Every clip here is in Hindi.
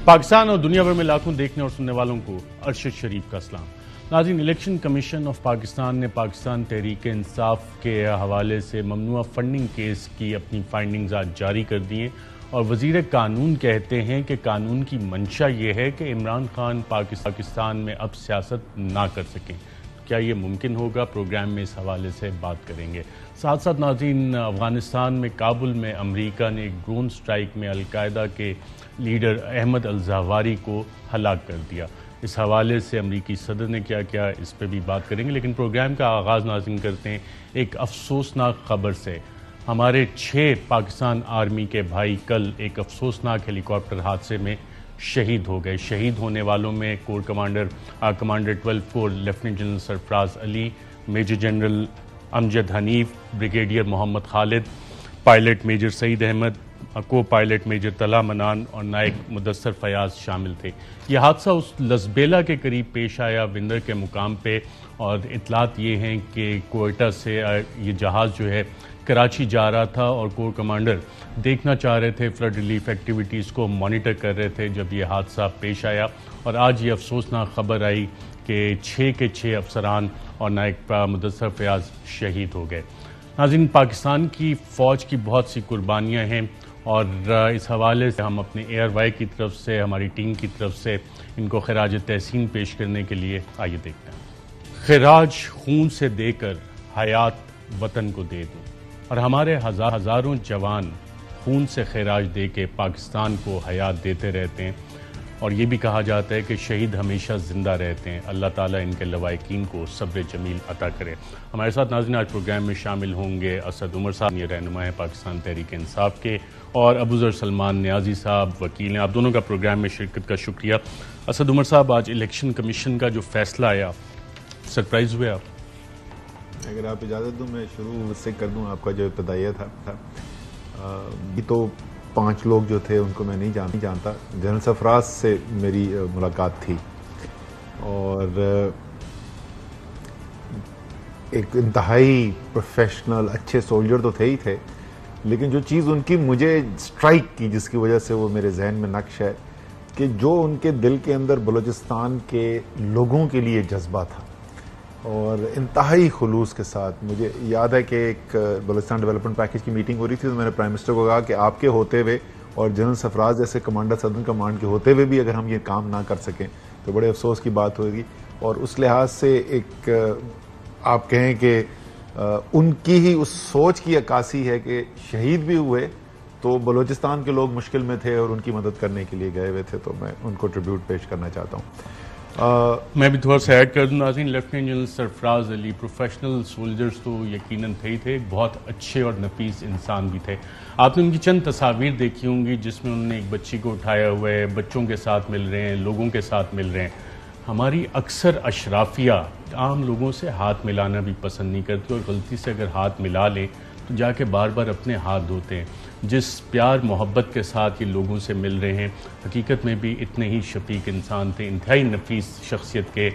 पाकिस्तान और दुनिया भर में लाखों देखने और सुनने वालों को अरशद शरीफ का सलाम। नाज़रीन, इलेक्शन कमीशन ऑफ पाकिस्तान ने पाकिस्तान तहरीक इंसाफ के हवाले से ममनुआ फंडिंग केस की अपनी फाइंडिंग्स आज जारी कर दी हैं और वज़ीर कानून कहते हैं कि कानून की मंशा ये है कि इमरान खान पाकिस्तान में अब सियासत ना कर सकें। क्या ये मुमकिन होगा? प्रोग्राम में इस हवाले से बात करेंगे। साथ साथ नाज़रीन, अफ़गानिस्तान में काबुल में अमेरिका ने एक ड्रोन स्ट्राइक में अलकायदा के लीडर अहमद अल-ज़वाहिरी को हलाक कर दिया। इस हवाले से अमेरिकी सदर ने क्या किया, इस पर भी बात करेंगे। लेकिन प्रोग्राम का आगाज़ नाज़रीन करते हैं एक अफसोसनाक खबर से। हमारे 6 पाकिस्तान आर्मी के भाई कल एक अफसोसनाक हेलीकॉप्टर हादसे में शहीद हो गए। शहीद होने वालों में corps commander 12 corps lieutenant general Sarfaraz Ali, major general Amjad Hanif, brigadier Mohammad Khalid, pilot major Saeed Ahmad, copilot major तला मनान और नायक मुदस्सर फयाज शामिल थे। यह हादसा उस लसबेला के करीब पेश आया विंदर के मुकाम पे, और इतलात ये हैं कि कोयटा से ये जहाज़ जो है कराची जा रहा था और कोर कमांडर देखना चाह रहे थे, फ्लड रिलीफ एक्टिविटीज़ को मॉनिटर कर रहे थे जब ये हादसा पेश आया। और आज ये अफसोसनाक खबर आई कि 6 के 6 अफसरान और नायक मुदस्सर फयाज शहीद हो गए। नाज़रीन, पाकिस्तान की फ़ौज की बहुत सी कुर्बानियाँ हैं और इस हवाले से हम अपने ARY की तरफ से, हमारी टीम की तरफ से इनको खिराज तहसीन पेश करने के लिए आइए देखते हैं। खिराज खून से देकर हयात वतन को दे दूँ, और हमारे हज़ारों जवान खून से खिराज दे के पाकिस्तान को हयात देते रहते हैं। और ये भी कहा जाता है कि शहीद हमेशा ज़िंदा रहते हैं। अल्लाह ताला इनके लवाकिन को सब्र जमील अता करे। हमारे साथ नाज़रीन आज प्रोग्राम में शामिल होंगे असद उमर साहब, ये रहनुमा है पाकिस्तान तहरीक इंसाफ के, और अबूज़र सलमान नियाज़ी साहब वकील हैं। आप दोनों का प्रोग्राम में शिरकत का शुक्रिया। असद उमर साहब, आज इलेक्शन कमीशन का जो फैसला आया, सरप्राइज़ हुए आप? अगर आप इजाज़त दूँ मैं शुरू से कर दूँ आपका जो इब्तदाइया था। ये तो 5 लोग जो थे उनको मैं नहीं जानता। जनरल सरफराज से मेरी मुलाकात थी और एक इंतहाई प्रोफेशनल अच्छे सोल्जर तो थे ही थे, लेकिन जो चीज़ उनकी मुझे स्ट्राइक की, जिसकी वजह से वो मेरे जहन में नक्श है, कि जो उनके दिल के अंदर बलूचिस्तान के लोगों के लिए जज्बा था और इंतहाई खुलूस के साथ। मुझे याद है कि एक बलूचिस्तान डेवलपमेंट पैकेज की मीटिंग हो रही थी, तो मैंने प्राइम मिनिस्टर को कहा कि आपके होते हुए और जनरल सरफराज जैसे कमांडर सदर्न कमांड के होते हुए भी अगर हम ये काम ना कर सकें तो बड़े अफसोस की बात होगी। और उस लिहाज से एक आप कहें कि उनकी ही उस सोच की अक्कासी है कि शहीद भी हुए तो बलूचिस्तान के लोग मुश्किल में थे और उनकी मदद करने के लिए गए हुए थे, तो मैं उनको ट्रिब्यूट पेश करना चाहता हूँ। मैं भी थोड़ा सा ऐड कर दूँ नाज़रीन, lieutenant general Sarfaraz Ali professional soldiers तो यकीनन थे ही थे, बहुत अच्छे और नफीस इंसान भी थे। आपने उनकी चंद तस्वीर देखी होंगी जिसमें उन्होंने एक बच्ची को उठाया हुआ है, बच्चों के साथ मिल रहे हैं, लोगों के साथ मिल रहे हैं। हमारी अक्सर अशराफिया आम लोगों से हाथ मिलाना भी पसंद नहीं करती, और गलती से अगर हाथ मिला लें तो जाके बार बार अपने हाथ धोते हैं। जिस प्यार मोहब्बत के साथ ये लोगों से मिल रहे हैं, हकीकत में भी इतने ही शफीक इंसान थे, इंतहाई नफीस शख्सियत के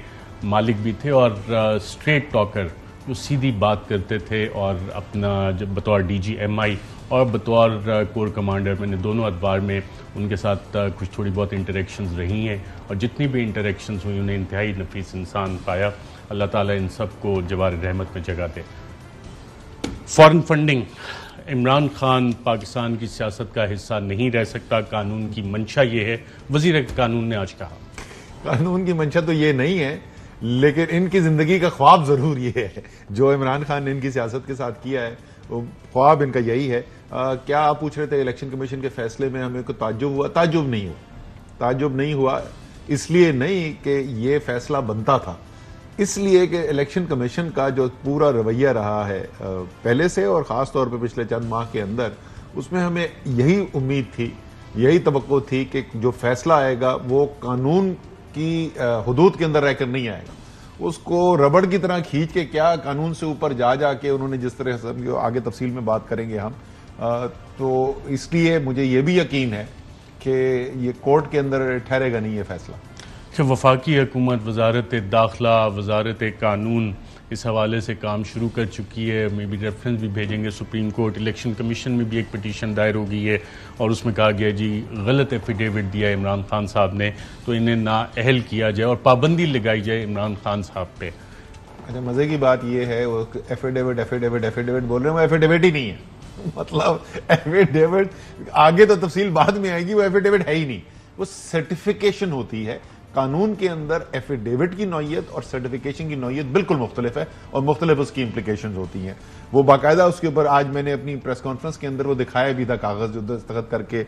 मालिक भी थे और स्ट्रेट टॉकर, जो सीधी बात करते थे। और अपना जब बतौर DG MI और बतौर कोर कमांडर, मैंने दोनों अदवार में उनके साथ कुछ थोड़ी बहुत इंटरेक्शंस रही हैं, और जितनी भी इंटरेक्शंस हुई उन्हें इंतहाई नफीस इंसान पाया। अल्लाह ताला इन सब को जवार रहमत में जगह दे। फॉरेन फंडिंग, इमरान खान पाकिस्तान की सियासत का हिस्सा नहीं रह सकता, कानून की मंशा ये है, वजीर कानून ने आज कहा। कानून की मंशा तो ये नहीं है, लेकिन इनकी जिंदगी का ख्वाब जरूर ये है। जो इमरान खान ने इनकी सियासत के साथ किया है वो ख्वाब इनका यही है। क्या आप पूछ रहे थे इलेक्शन कमीशन के फैसले में हमें को ताज्जुब हुआ? ताज्जुब नहीं हुआ इसलिए नहीं कि ये फैसला बनता था, इसलिए कि इलेक्शन कमीशन का जो पूरा रवैया रहा है पहले से और ख़ास तौर पे पिछले चंद माह के अंदर, उसमें हमें यही उम्मीद थी, यही तवक्को थी कि जो फैसला आएगा वो कानून की हुदूद के अंदर रहकर नहीं आएगा। उसको रबड़ की तरह खींच के क्या कानून से ऊपर जा के उन्होंने जिस तरह से, आगे तफसील में बात करेंगे हम, तो इसलिए मुझे ये भी यकीन है कि ये कोर्ट के अंदर ठहरेगा नहीं ये फैसला। वफाकी हुकूमत, वजारत दाखिला, वजारत कानून, इस हवाले से काम शुरू कर चुकी है, मे बी रेफरेंस भी भेजेंगे सुप्रीम कोर्ट। इलेक्शन कमीशन में भी एक पिटीशन दायर हो गई है और उसमें कहा गया जी गलत एफिडेविट दिया इमरान खान साहब ने, तो इन्हें नाअहल किया जाए और पाबंदी लगाई जाए इमरान खान साहब पे। अच्छा, मजे की बात यह है वो एफिडेविट एफिडेविट एफिडेविट बोल रहे हैं, वो एफिडेविट ही नहीं है। मतलब एफिडेविट आगे तो तफसील बाद में आएगी, वो एफिडेविट है ही नहीं, वो सर्टिफिकेशन होती है। कानून के अंदर एफिडेविट की नौयत और सर्टिफिकेशन की नौयत बिल्कुल मुख्तलिफ है और मुख्तलिफ उसकी इंप्लीकेशंस होती हैं। वो बाकायदा उसके ऊपर आज मैंने अपनी प्रेस कॉन्फ्रेंस के अंदर वो दिखाया भी था, कागज जो दस्तखत करके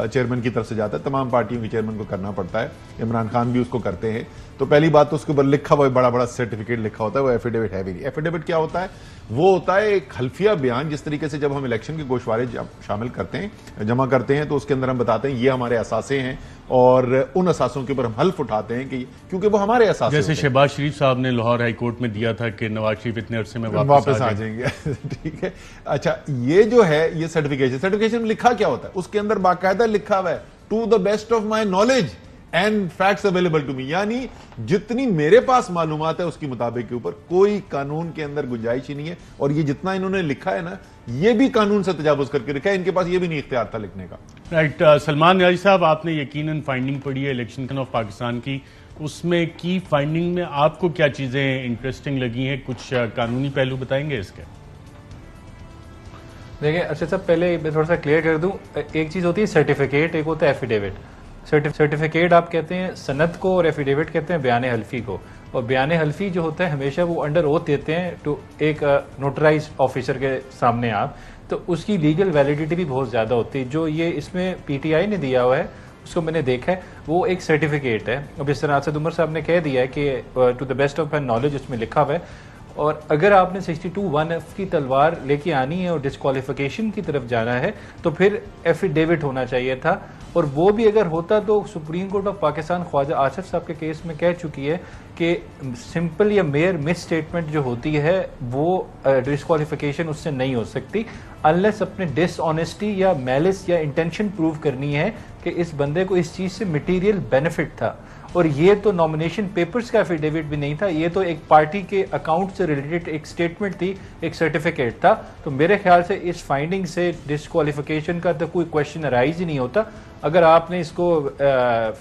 चेयरमैन की तरफ से जाता है, तमाम पार्टियों के चेयरमैन को करना पड़ता है, इमरान खान भी उसको करते हैं। तो पहली बात तो उसके ऊपर लिखा हुआ बड़ा बड़ा सर्टिफिकेट लिखा होता है, वो एफिडेविट है भी नहीं। एफिडेविट क्या होता है? वो होता है एक हल्फिया बयान, जिस तरीके से जब हम इलेक्शन के गोशवारे शामिल करते हैं, जमा करते हैं, तो उसके अंदर हम बताते हैं ये हमारे असासे हैं और उन असासों के ऊपर हम हल्फ उठाते हैं कि क्योंकि वो हमारे असासे, जैसे शहबाज शरीफ साहब ने लाहौर हाई कोर्ट में दिया था कि नवाज शरीफ इतने अरसे में वापस आ जाएंगे। ठीक है। अच्छा, ये जो है ये सर्टिफिकेशन में लिखा क्या होता है? उसके अंदर बाकायदा लिखा हुआ है to the best of my knowledge and facts available to me, यानी जितनी मेरे पास मालूमात है उसके मुताबिक के ऊपर कोई कानून के अंदर गुंजाइश ही नहीं है। और ये जितना इन्होंने लिखा है ना, ये भी कानून से तजावुज करके लिखा है, इनके पास ये भी नहीं इख्तियार था लिखने का। राइट। सलमान न्याजी साहब, आपने यकीनन फाइंडिंग पढ़ी है इलेक्शन कमीशन ऑफ पाकिस्तान की, उसमें की फाइंडिंग में आपको क्या चीजें इंटरेस्टिंग लगी हैं? कुछ कानूनी पहलू बताएंगे इसके? देखिए अच्छा साहब, पहले मैं थोड़ा सा क्लियर कर दूं, एक चीज होती है सर्टिफिकेट, एक होता है एफिडेविट। सर्टिफिकेट आप कहते हैं सनद को और एफिडेविट कहते हैं बयान हल्फी को। और बयान हल्फी जो होता है हमेशा वो अंडर ओथ देते हैं टू एक नोटराइज ऑफिसर के सामने आप, तो उसकी लीगल वैलिडिटी भी बहुत ज़्यादा होती है। जो ये इसमें पीटीआई ने दिया हुआ है उसको मैंने देखा है, वो एक सर्टिफिकेट है। अब इस तरह असद उमर साहब ने कह दिया है कि to the best of my knowledge उसमें लिखा हुआ है। और अगर आपने 62(1)(f) की तलवार लेके आनी है और डिस्क्वालिफिकेशन की तरफ जाना है तो फिर एफिडेविट होना चाहिए था। और वो भी अगर होता तो supreme court of Pakistan Khawaja Asif साहब के केस में कह चुकी है कि सिंपल या मेयर मिस स्टेटमेंट जो होती है वो डिस्क्वालिफिकेशन उससे नहीं हो सकती, अनलेस अपने डिसऑनेस्टी या मैलिस या इंटेंशन प्रूव करनी है कि इस बंदे को इस चीज से मटेरियल बेनिफिट था। और ये तो नॉमिनेशन पेपर्स का एफिडेविट भी नहीं था, ये तो एक पार्टी के अकाउंट से रिलेटेड एक स्टेटमेंट थी, एक सर्टिफिकेट था। तो मेरे ख्याल से इस फाइंडिंग से डिस्क्वालिफिकेशन का तो कोई क्वेश्चन अराइज ही नहीं होता। अगर आपने इसको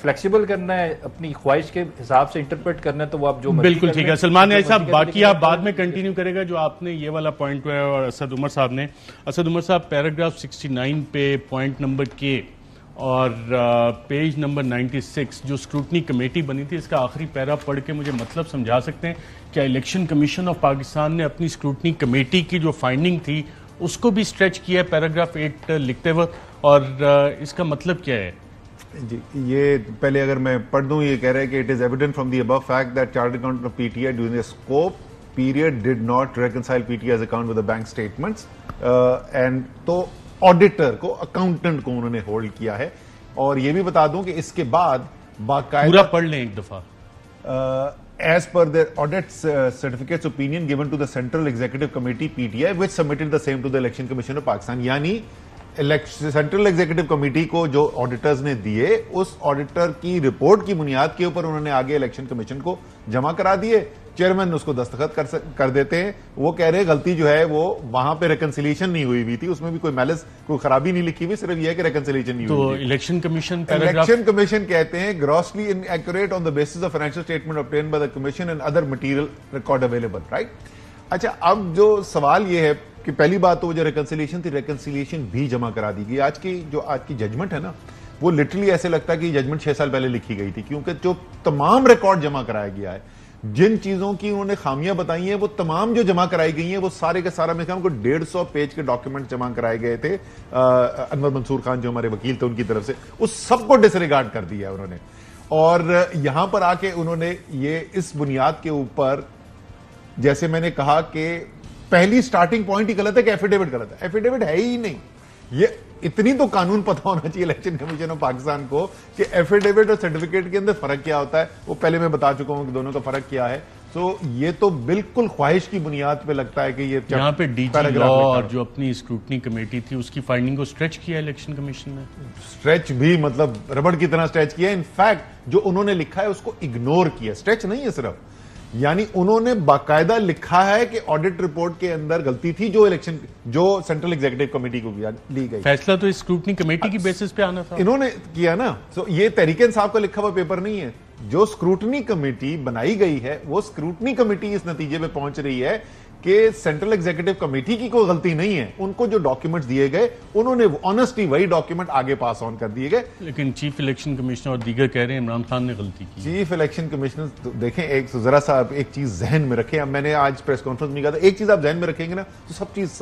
फ्लेक्सिबल करना है, अपनी ख्वाहिश के हिसाब से इंटरप्रेट करना है, तो वो आप जो बिल्कुल ठीक है। सलमान न्याजी साहब, बाकी आप बाद में कंटिन्यू करेगा जो आपने ये वाला पॉइंट है। और असद उमर साहब ने, असद उमर साहब पैराग्राफ 69 पे पॉइंट नंबर के और पेज नंबर 96 जो स्क्रूटनी कमेटी बनी थी, इसका आखिरी पैरा पढ़ के मुझे मतलब समझा सकते हैं? क्या इलेक्शन कमीशन ऑफ पाकिस्तान ने अपनी स्क्रूटनी कमेटी की जो फाइंडिंग थी उसको भी स्ट्रेच किया है पैराग्राफ 8 लिखते वक्त, और इसका मतलब क्या है? जी, ये पहले अगर मैं पढ़ दूं, ये कह रहे हैं कि it is evident from the above fact that chartered accountant of PTI during the scope period did not reconcile PTI's account with the bank statements and तो ऑडिटर को, अकाउंटेंट को उन्होंने होल्ड किया है। और ये भी बता दूं कि इसके बाद बाकायदा पूरा पढ़ लें एक दफा। as per their audit certificates opinion given to the Central Executive Committee PTI which submitted the same to the Election Commission of Pakistan, यानी सेंट्रल एग्जीक्यूटिव कमेटी को जो ऑडिटर्स ने दिए, उस ऑडिटर की रिपोर्ट की बुनियाद के ऊपर उन्होंने आगे इलेक्शन कमीशन को जमा करा दिए। चेयरमैन उसको दस्तखत कर देते हैं। वो कह रहे हैं गलती जो है वो वहां पे रिकंसिलिएशन नहीं हुई थी, उसमें भी कोई मैलिस, कोई खराबी नहीं लिखी हुई, सिर्फ यह है कि रिकंसिलिएशन नहीं हुई। तो इलेक्शन कमीशन कहते हैं grossly inaccurate on the basis of financial statement obtained by the commission and other material record available, right. अच्छा, अब जो सवाल ये है कि पहली बात तो वो जो रिकंसिलिएशन थी, रिकंसिलिएशन भी जमा करा दी गई। आज की जजमेंट है ना, वो लिटरली ऐसे लगता है कि जजमेंट 6 साल पहले लिखी गई थी, क्योंकि जो तमाम रिकॉर्ड जमा कराया गया है, जिन चीजों की उन्होंने खामियां बताई हैं, वो तमाम जो जमा कराई गई हैं, वो सारे के सारा, मैं कहूं को 150 पेज के डॉक्यूमेंट जमा कराए गए थे अनवर मंसूर खान जो हमारे वकील थे उनकी तरफ से, उस सबको डिसरिगार्ड कर दिया उन्होंने। और यहां पर आके उन्होंने ये इस बुनियाद के ऊपर, जैसे मैंने कहा कि पहली स्टार्टिंग पॉइंट ही गलत है कि एफिडेविट गलत है। एफिडेविट है ही नहीं। ये इतनी तो कानून पता होना चाहिए इलेक्शन कमीशन ऑफ पाकिस्तान को कि एफिडेविट और सर्टिफिकेट के अंदर फर्क क्या होता है। वो पहले मैं बता चुका हूं कि दोनों का फर्क क्या है। तो ये तो बिल्कुल ख्वाहिश की बुनियाद पे लगता है कि ये यहाँ पे डीजी लॉ और जो अपनी स्क्रूटनी कमेटी थी उसकी फाइंडिंग को स्ट्रेच किया इलेक्शन कमीशन ने। स्ट्रेच भी मतलब रबड़ की तरह स्ट्रेच किया। इनफैक्ट जो उन्होंने लिखा है उसको इग्नोर किया। स्ट्रेच नहीं है सिर्फ, यानी उन्होंने बाकायदा लिखा है कि ऑडिट रिपोर्ट के अंदर गलती थी जो सेंट्रल एग्जीक्यूटिव कमेटी को ली गई। फैसला तो स्क्रूटनी कमेटी की बेसिस पे आना था, इन्होंने किया ना। तो ये तहरीक इंसाफ का लिखा हुआ पेपर नहीं है। जो स्क्रूटनी कमेटी बनाई गई है वो स्क्रूटनी कमेटी इस नतीजे पे पहुंच रही है कि सेंट्रल एग्जीक्यूटिव कमेटी की कोई गलती नहीं है। उनको जो डॉक्यूमेंट्स दिए गए उन्होंने ऑनेस्टली वही डॉक्यूमेंट आगे पास ऑन कर दिए गए। लेकिन चीफ इलेक्शन कमिश्नर और दीगर कह रहे हैं इमरान खान ने गलती की। चीफ इलेक्शन कमिश्नर तो देखें, एक जरा सा एक चीज जहन में रखें। अब मैंने आज प्रेस कॉन्फ्रेंस में कहा था, एक चीज आप जहन में रखेंगे ना तो सब चीज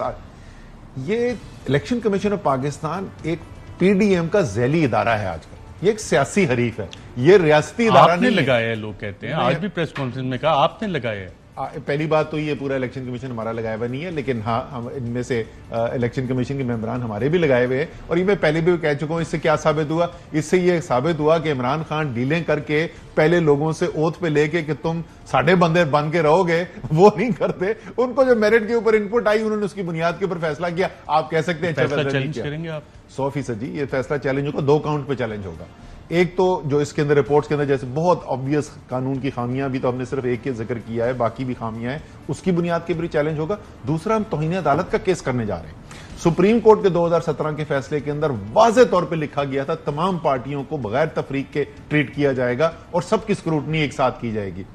ये इलेक्शन कमीशन ऑफ पाकिस्तान एक पीडीएम का झैली इदारा है आजकल। ये एक सियासी हरीफ है, ये रियासती इदारा आपने नहीं लगाया है, लोग कहते हैं। आज भी प्रेस कॉन्फ्रेंस में कहा आपने लगाया है। पहली बात तो ये पूरा इलेक्शन कमीशन हमारा लगाया हुआ नहीं है, लेकिन हाँ हम इनमें से इलेक्शन कमीशन के मेंबरान हमारे भी लगाए हुए हैं। और ये मैं पहले भी कह चुका हूं, इससे क्या साबित हुआ? इससे ये साबित हुआ कि इमरान खान डीलें करके पहले लोगों से ओथ पे लेके कि तुम साढ़े बंदे बन के रहोगे, वो नहीं करते। उनको जो मेरिट के ऊपर इनपुट आई उन्होंने उसकी बुनियाद के ऊपर फैसला किया। आप कह सकते हैं चैलेंज करेंगे आप? 100% जी ये फैसला चैलेंज होगा। 2 काउंट पे चैलेंज होगा। एक तो जो इसके अंदर रिपोर्ट्स के अंदर जैसे बहुत ऑब्वियस कानून की खामियां भी तो हमने सिर्फ एक के जिक्र किया है, बाकी भी खामियां हैं, उसकी बुनियाद के ऊपर चैलेंज होगा। दूसरा, हम तौहीन अदालत का केस करने जा रहे हैं। सुप्रीम कोर्ट के 2017 के फैसले के अंदर वाज़ेह तौर पे लिखा गया था तमाम पार्टियों को बगैर तफरीक के ट्रीट किया जाएगा और सबकी स्क्रूटनी एक साथ की जाएगी।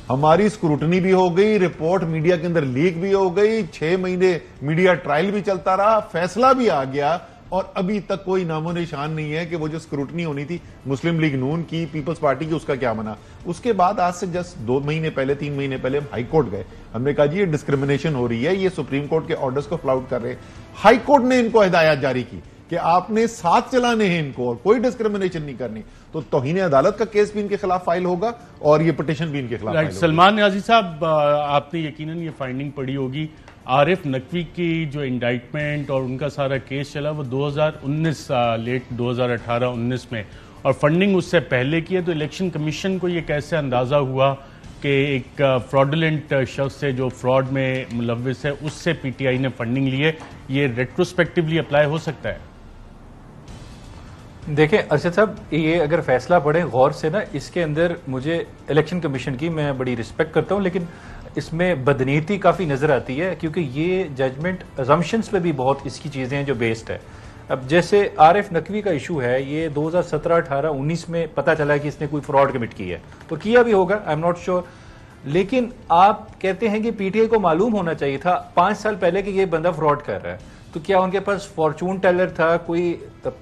हमारी स्क्रूटनी भी हो गई, रिपोर्ट मीडिया के अंदर लीक भी हो गई, 6 महीने मीडिया ट्रायल भी चलता रहा, फैसला भी आ गया और अभी तक कोई नामो निशान नहीं है कि वो जो स्क्रूटनी होनी थी मुस्लिम लीग नून की, पीपल्स पार्टी की, उसका क्या बना। उसके बाद आज से जस्ट 2 महीने पहले 3 महीने पहले हम हाई कोर्ट गए। हमने कहा जी ये डिस्क्रिमिनेशन हो रही है, ये सुप्रीम कोर्ट के ऑर्डर्स को फ्लाउट कर रहे हैं। हाई कोर्ट ने इनको हिदायत जारी की कि आपने साथ चलाने हैं इनको और कोई डिस्क्रिमिनेशन नहीं करनी। तो तौहीन अदालत का केस भी इनके खिलाफ फाइल होगा और ये पिटीशन भी इनके खिलाफ फाइल होगा। सलमान न्याजी साहब, आपने यकीनन ये फाइंडिंग पढ़ी होगी, आरिफ नकवी की जो इंडाइटमेंट और उनका सारा केस चला वो 2019 लेट 2018-19 में, और फंडिंग उससे पहले की है। तो इलेक्शन कमीशन को ये कैसे अंदाजा हुआ कि एक फ्रॉडुलेंट शख्स से जो फ्रॉड में मुलव्विस है उससे पीटीआई ने फंडिंग ली है? ये रेट्रोस्पेक्टिवली अप्लाई हो सकता है? देखें अरशद साहब, ये अगर फैसला पढ़े गौर से ना, इसके अंदर मुझे इलेक्शन कमीशन की मैं बड़ी रिस्पेक्ट करता हूं, लेकिन इसमें बदनीति काफ़ी नज़र आती है क्योंकि ये जजमेंट अजम्पशंस पे भी बहुत इसकी चीज़ें हैं जो बेस्ड है। अब जैसे आरिफ नकवी का इशू है, ये 2017, 18, 19 में पता चला कि इसने कोई फ्रॉड कमिट किया है, तो किया भी होगा, आई एम नॉट श्योर। लेकिन आप कहते हैं कि पीटीआई को मालूम होना चाहिए था 5 साल पहले कि ये बंदा फ्रॉड कर रहा है। तो क्या उनके पास फॉर्चून टेलर था, कोई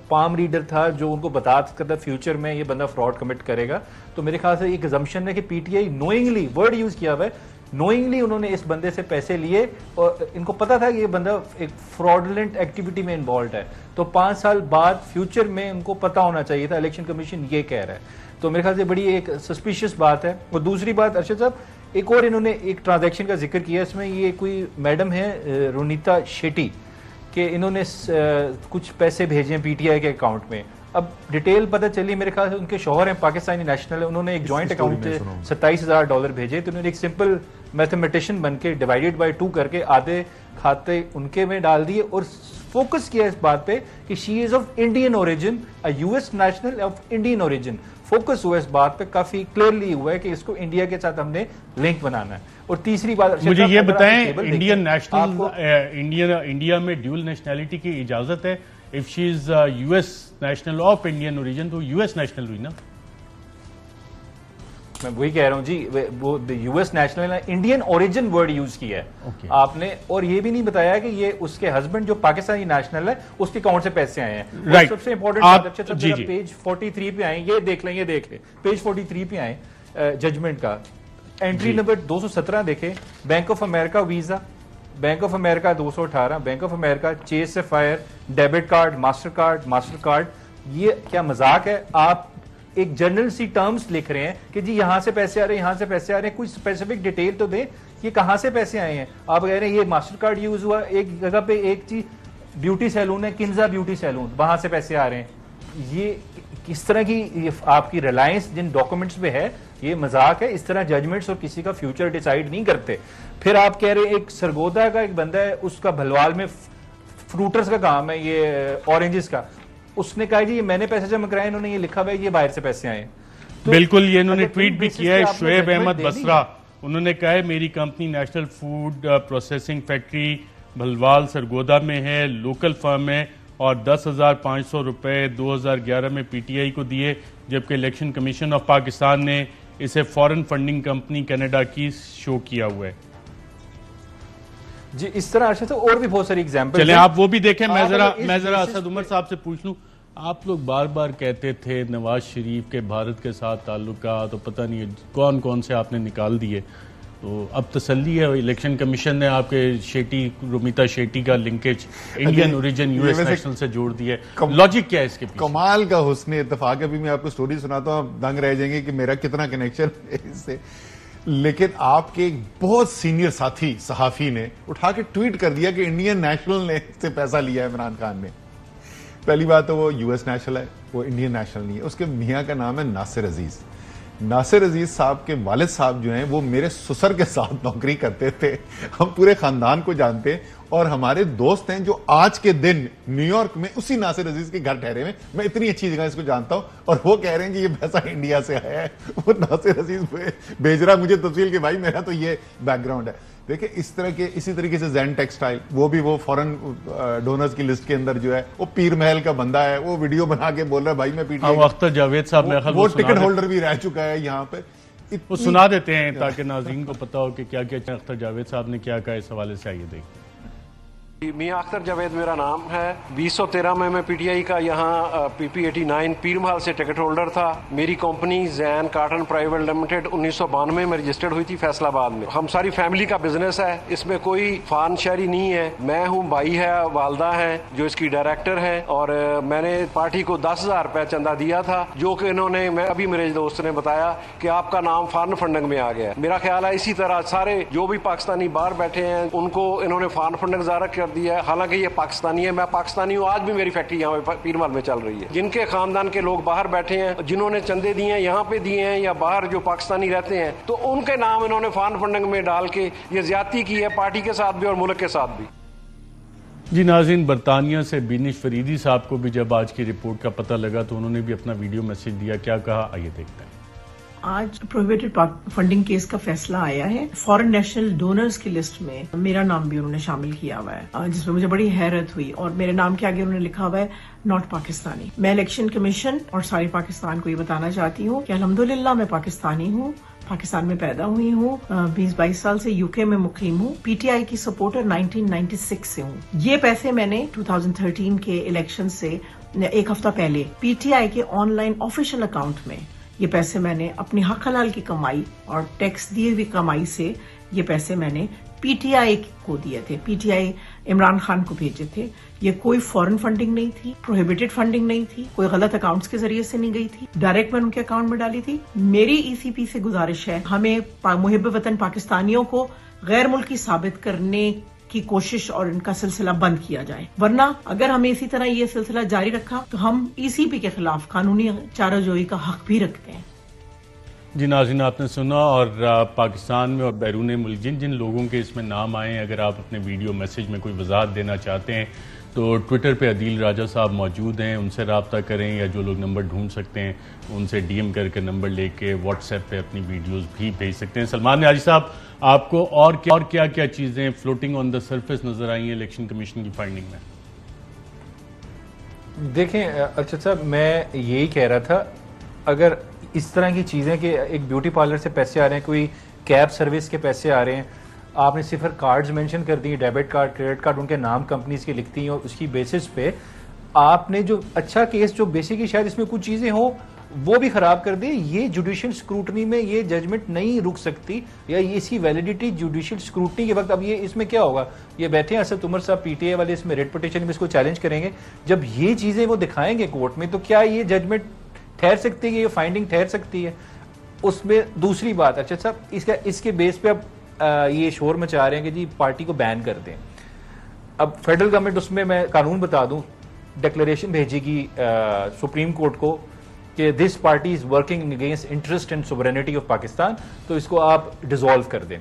पाम रीडर था जो उनको बता सकता था फ्यूचर में ये बंदा फ्रॉड कमिट करेगा? तो मेरे ख्याल से एक असम्पशन है कि पीटीआई नोइंगली, वर्ड यूज किया हुआ है, नोइंगली उन्होंने इस बंदे से पैसे लिए और इनको पता था कि ये बंदा एक फ्रॉडलेंट एक्टिविटी में इन्वॉल्व है। तो 5 साल बाद फ्यूचर में उनको पता होना चाहिए था, इलेक्शन कमीशन ये कह रहा है। तो मेरे ख्याल से बड़ी एक सस्पिशियस बात है। और दूसरी बात अरशद साहब, एक और इन्होंने एक ट्रांजैक्शन का जिक्र किया, इसमें ये कोई मैडम है रोनीता शेट्टी कि इन्होंने कुछ पैसे भेजे हैं पीटीआई के अकाउंट में। अब डिटेल पता चली, मेरे ख्याल से उनके शौहर हैं पाकिस्तानी नेशनल है, उन्होंने एक जॉइंट अकाउंट से $27,000 भेजे। तो उन्होंने एक सिंपल मैथमेटिशियन बन के डिवाइडेड बाय 2 करके आधे खाते उनके में डाल दिए और फोकस किया इस बात पे कि she is of Indian origin, a US national of Indian origin. Focus हुआ इस बात पे, काफी क्लियरली हुआ है कि इसको इंडिया के साथ हमने लिंक बनाना है। और तीसरी बात, मुझे ये बताएं, इंडियन नेशनल इंडिया में ड्यूल नेशनैलिटी की इजाजत है? If she is US national of Indian origin तो यूएस नेशनल हुई ना? मैं वही कह रहा हूं जी, वो US national, Indian origin word use किया है आपने। और ये भी नहीं बताया कि ये उसके हस्बैंड जो पाकिस्तानी नेशनल है उसके अकाउंट से पैसे आए हैं। राइट। सबसे इंपॉर्टेंट पेज 43 पे आए, ये देख लें, पेज 43 पे आए जजमेंट का एंट्री नंबर 217 देखे, bank of America visa, bank of America 218, bank of America, chase sapphire, debit card, master card. ये क्या मजाक है? आप एक जनरल सी टर्म्स लिख रहे हैं कि जी यहां से पैसे आ रहे हैं, यहां से पैसे आ रहे हैं, कोई स्पेसिफिक डिटेल तो दे, ये कहां से पैसे आए हैं। आप कह रहे हैं ये मास्टर कार्ड यूज हुआ, एक जगह पे एक चीज ब्यूटी सैलून है, किन्जा ब्यूटी सैलून, वहां से पैसे आ रहे हैं। ये किस तरह की आपकी रिलायंस जिन डॉक्यूमेंट्स पे है, ये मजाक है। इस तरह जजमेंट्स और किसी का फ्यूचर डिसाइड नहीं करते। फिर आप कह रहे हैं एक सरगोदा का एक बंदा है, उसका भलवाल में फ्रूटर्स का काम है, ये ऑरेंजेस का, उसने कहा जी मैंने पैसे जमा कराए, इन्होंने ये लिखा हुआ है ये बाहर से पैसे आए। तो बिल्कुल, ये इन्होंने ट्वीट भी किया है। शुएब अहमद बसरा, उन्होंने कहा है मेरी company national food processing factory Bhalwal Sargodha में है, लोकल फर्म है और 10,500 रुपये 2011 में पीटीआई को दिए, जबकि इलेक्शन कमीशन ऑफ पाकिस्तान ने इसे फॉरेन फंडिंग कंपनी कनाडा की शो किया हुआ है। जी इस तरह अर्शद साहब और भी बहुत सारी एग्जांपल चलें आप वो भी देखें। मैं जरा असद उमर साहब से पूछ लूं, आप लोग बार बार कहते थे नवाज शरीफ के भारत के साथ ताल्लुकात तो पता नहीं कौन कौन से आपने निकाल दिए, तो अब तसल्ली है इलेक्शन कमीशन ने आपके शेट्टी रोमिता शेट्टी का linkage Indian origin US national से जोड़ दिया है। लॉजिक क्या है इसके पीछे? कमाल का हुस्न इत्तेफाक। अभी मैं आपको स्टोरी सुनाता हूं, आप दंग रह जाएंगे कि मेरा कितना कनेक्शन है इससे। लेकिन आपके एक बहुत सीनियर साथी सहाफी ने उठा के ट्वीट कर दिया कि इंडियन नेशनल ने इससे पैसा लिया है इमरान खान ने। पहली बात तो वो यूएस नेशनल है, वो इंडियन नेशनल नहीं है। उसके मियाँ का नाम है नासिर अजीज। नासिर अजीज साहब के वालिद साहब जो हैं वो मेरे ससुर के साथ नौकरी करते थे, हम पूरे खानदान को जानते हैं और हमारे दोस्त हैं जो आज के दिन न्यूयॉर्क में उसी नासिर अजीज के घर ठहरे हुए। मैं इतनी अच्छी जगह इसको जानता हूं और वो कह रहे हैं कि ये पैसा इंडिया से आया है। वो नासिर अजीज भेज रहा मुझे तफसील के भाई मेरा तो ये बैकग्राउंड है। देखिए इस तरह के इसी तरीके से जैन टेक्सटाइल वो भी वो फॉरेन डोनर्स की लिस्ट के अंदर जो है वो पीर महल का बंदा है, वो वीडियो बना के बोल रहा है भाई मैं पीटीआई अख्तर जावेद साहब वो टिकट होल्डर भी रह चुका है यहाँ पे। वो सुना देते हैं ताकि नाज़रीन को पता हो कि क्या क्या अख्तर जावेद साहब ने क्या कहा इस हवाले से। आइए देखिए। मियां अख्तर जावेद मेरा नाम है। 2013 में मैं पीटीआई का यहाँ PP89 पीर महल से टिकट होल्डर था। मेरी company Jain cotton private limited 1992 में रजिस्टर्ड हुई थी फैसलाबाद में। हम सारी फैमिली का बिजनेस है, इसमें कोई फान शहरी नहीं है। मैं हूँ, भाई है, वालदा है जो इसकी डायरेक्टर है और मैंने पार्टी को 10,000 रुपये चंदा दिया था जो कि इन्होंने अभी मेरे दोस्त ने बताया कि आपका नाम फॉरेन फंडिंग में आ गया। मेरा ख्याल है इसी तरह सारे जो भी पाकिस्तानी बाहर बैठे हैं उनको इन्होंने फॉरेन फंडिंग ज़ाहिर कर दिया है। हालांकि ये पाकिस्तानी है, मैं पाकिस्तानी हूँ, आज भी मेरी फैक्ट्री यहाँ पीर महल में चल रही है। जिनके खानदान के लोग बाहर बैठे हैं, जिन्होंने चंदे दिए हैं, यहाँ पे दिए हैं या बाहर जो पाकिस्तानी रहते हैं, तो उनके नाम इन्होंने फॉरेन फंडिंग में डाल के ये ज्यादती की है पार्टी के साथ भी और मुल्क के साथ भी। जी नाज़रीन, बरतानिया से बिनिश फरीदी साहब को भी जब आज की रिपोर्ट का पता लगा तो उन्होंने भी अपना वीडियो मैसेज दिया। क्या कहा आइए देखते हैं। आज प्रोहिबिटेड फंडिंग केस का फैसला आया है। फॉरेन नेशनल डोनर्स की लिस्ट में मेरा नाम भी उन्होंने शामिल किया हुआ है, जिसमें मुझे बड़ी हैरत हुई। और मेरे नाम के आगे उन्होंने लिखा हुआ है नॉट पाकिस्तानी। मैं इलेक्शन कमीशन और सारी पाकिस्तान को ये बताना चाहती हूँ कि अल्हम्दुलिल्लाह मैं पाकिस्तानी हूँ, पाकिस्तान में पैदा हुई हूँ, 20-22 साल से यूके में मुकीम हूँ, पीटीआई की सपोर्टर 1996 से हूँ। ये पैसे मैंने 2013 के इलेक्शन से एक हफ्ता पहले पीटीआई के ऑनलाइन ऑफिशियल अकाउंट में ये पैसे मैंने अपनी हक हलाल की कमाई और टैक्स दिए हुई कमाई से ये पैसे मैंने पीटीआई को दिए थे। पीटीआई इमरान खान को भेजे थे। ये कोई फॉरेन फंडिंग नहीं थी, प्रोहिबिटेड फंडिंग नहीं थी, कोई गलत अकाउंट्स के जरिए से नहीं गई थी, डायरेक्ट मैंने उनके अकाउंट में डाली थी। मेरी ईसीपी से गुजारिश है, हमें मुहिब वतन पाकिस्तानियों को गैर मुल्की साबित करने की कोशिश और इनका सिलसिला बंद किया जाए, वरना अगर हमें इसी तरह ये सिलसिला जारी रखा तो हम ईसीपी के खिलाफ कानूनी चाराजोई का हक भी रखते हैं। जी नाज़रीन, आपने सुना। और पाकिस्तान में और बैरून मुल्क जिन जिन लोगों के इसमें नाम आए, अगर आप अपने वीडियो मैसेज में कोई वजाहत देना चाहते हैं तो ट्विटर पे अदील राजा साहब मौजूद हैं, उनसे रब्ता करें या जो लोग नंबर ढूंढ सकते हैं उनसे डीएम करके नंबर लेके व्हाट्सएप पे अपनी वीडियोस भी भेज सकते हैं। सलमान न्याजी साहब, आपको और क्या क्या चीज़ें फ्लोटिंग ऑन द सरफेस नजर आई हैं इलेक्शन कमीशन की फाइंडिंग में? देखें अर्शद साहब, मैं यही कह रहा था, अगर इस तरह की चीज़ें कि एक ब्यूटी पार्लर से पैसे आ रहे हैं, कोई कैब सर्विस के पैसे आ रहे हैं, आपने सिर्फ कार्ड्स मेंशन कर दिए, डेबिट कार्ड, क्रेडिट कार्ड, उनके नाम कंपनीज के लिखती हैं और उसकी बेसिस पे आपने जो अच्छा केस जो बेसिकली शायद इसमें कुछ चीज़ें हो वो भी खराब कर दी। ये जुडिशियल स्क्रूटनी में ये जजमेंट नहीं रुक सकती, या ये इसकी वैलिडिटी जुडिशियल स्क्रूटनी के वक्त, अब ये इसमें क्या होगा, ये बैठे हैं असद उमर साहब पीटीए वाले, इसमें रेड पिटीशन में इसको चैलेंज करेंगे। जब ये चीज़ें वो दिखाएंगे कोर्ट में तो क्या ये जजमेंट ठहर सकती है, ये फाइंडिंग ठहर सकती है? उसमें दूसरी बात, अच्छा साहब, इसके बेस पे अब ये शोर मचा रहे हैं कि जी पार्टी को बैन कर दें। अब फेडरल गवर्नमेंट, उसमें मैं कानून बता दूं, डिक्लेरेशन भेजेगी सुप्रीम कोर्ट को कि this party is working against interest and sovereignty of Pakistan, तो इसको आप डिसॉल्व कर दें।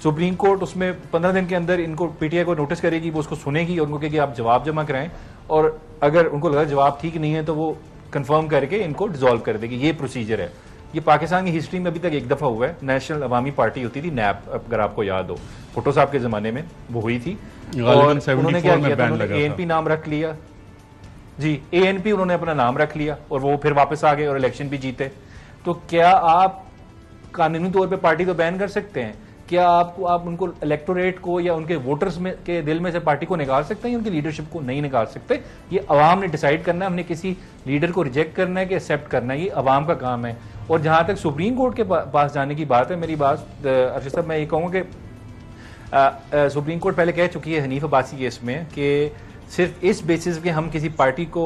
सुप्रीम कोर्ट उसमें 15 दिन के अंदर इनको पीटीआई को नोटिस करेगी, वो उसको सुनेगी और उनको कहेगी आप जवाब जमा कराएं, और अगर उनको लगा जवाब ठीक नहीं है तो वो कंफर्म करके इनको डिसॉल्व कर देगी। ये प्रोसीजर है। ये पाकिस्तान की हिस्ट्री में अभी तक एक दफा हुआ है। नेशनल अवामी पार्टी होती थी नैप, अगर आपको याद हो, भुट्टो साहब के जमाने में वो हुई थी, और उन्होंने क्या किया था, उन्होंने एएनपी नाम रख लिया जी, एएनपी उन्होंने अपना नाम रख लिया और वो फिर वापस आ गए और इलेक्शन भी जीते। तो क्या आप कानूनी तौर पे पार्टी तो बैन कर सकते हैं, क्या आप उनको इलेक्टोरेट को या उनके वोटर्स में के दिल में से पार्टी को निकाल सकते हैं या उनकी लीडरशिप को नहीं निकाल सकते? ये अवाम ने डिसाइड करना है, हमने किसी लीडर को रिजेक्ट करना है कि एक्सेप्ट करना है, ये अवाम का काम है। और जहां तक सुप्रीम कोर्ट के पास जाने की बात है, मेरी बात अर्शद साहब, मैं ये कहूँगा कि सुप्रीम कोर्ट पहले कह चुकी है हनीफ अब्बासी केस में कि सिर्फ इस बेसिस पे हम किसी पार्टी को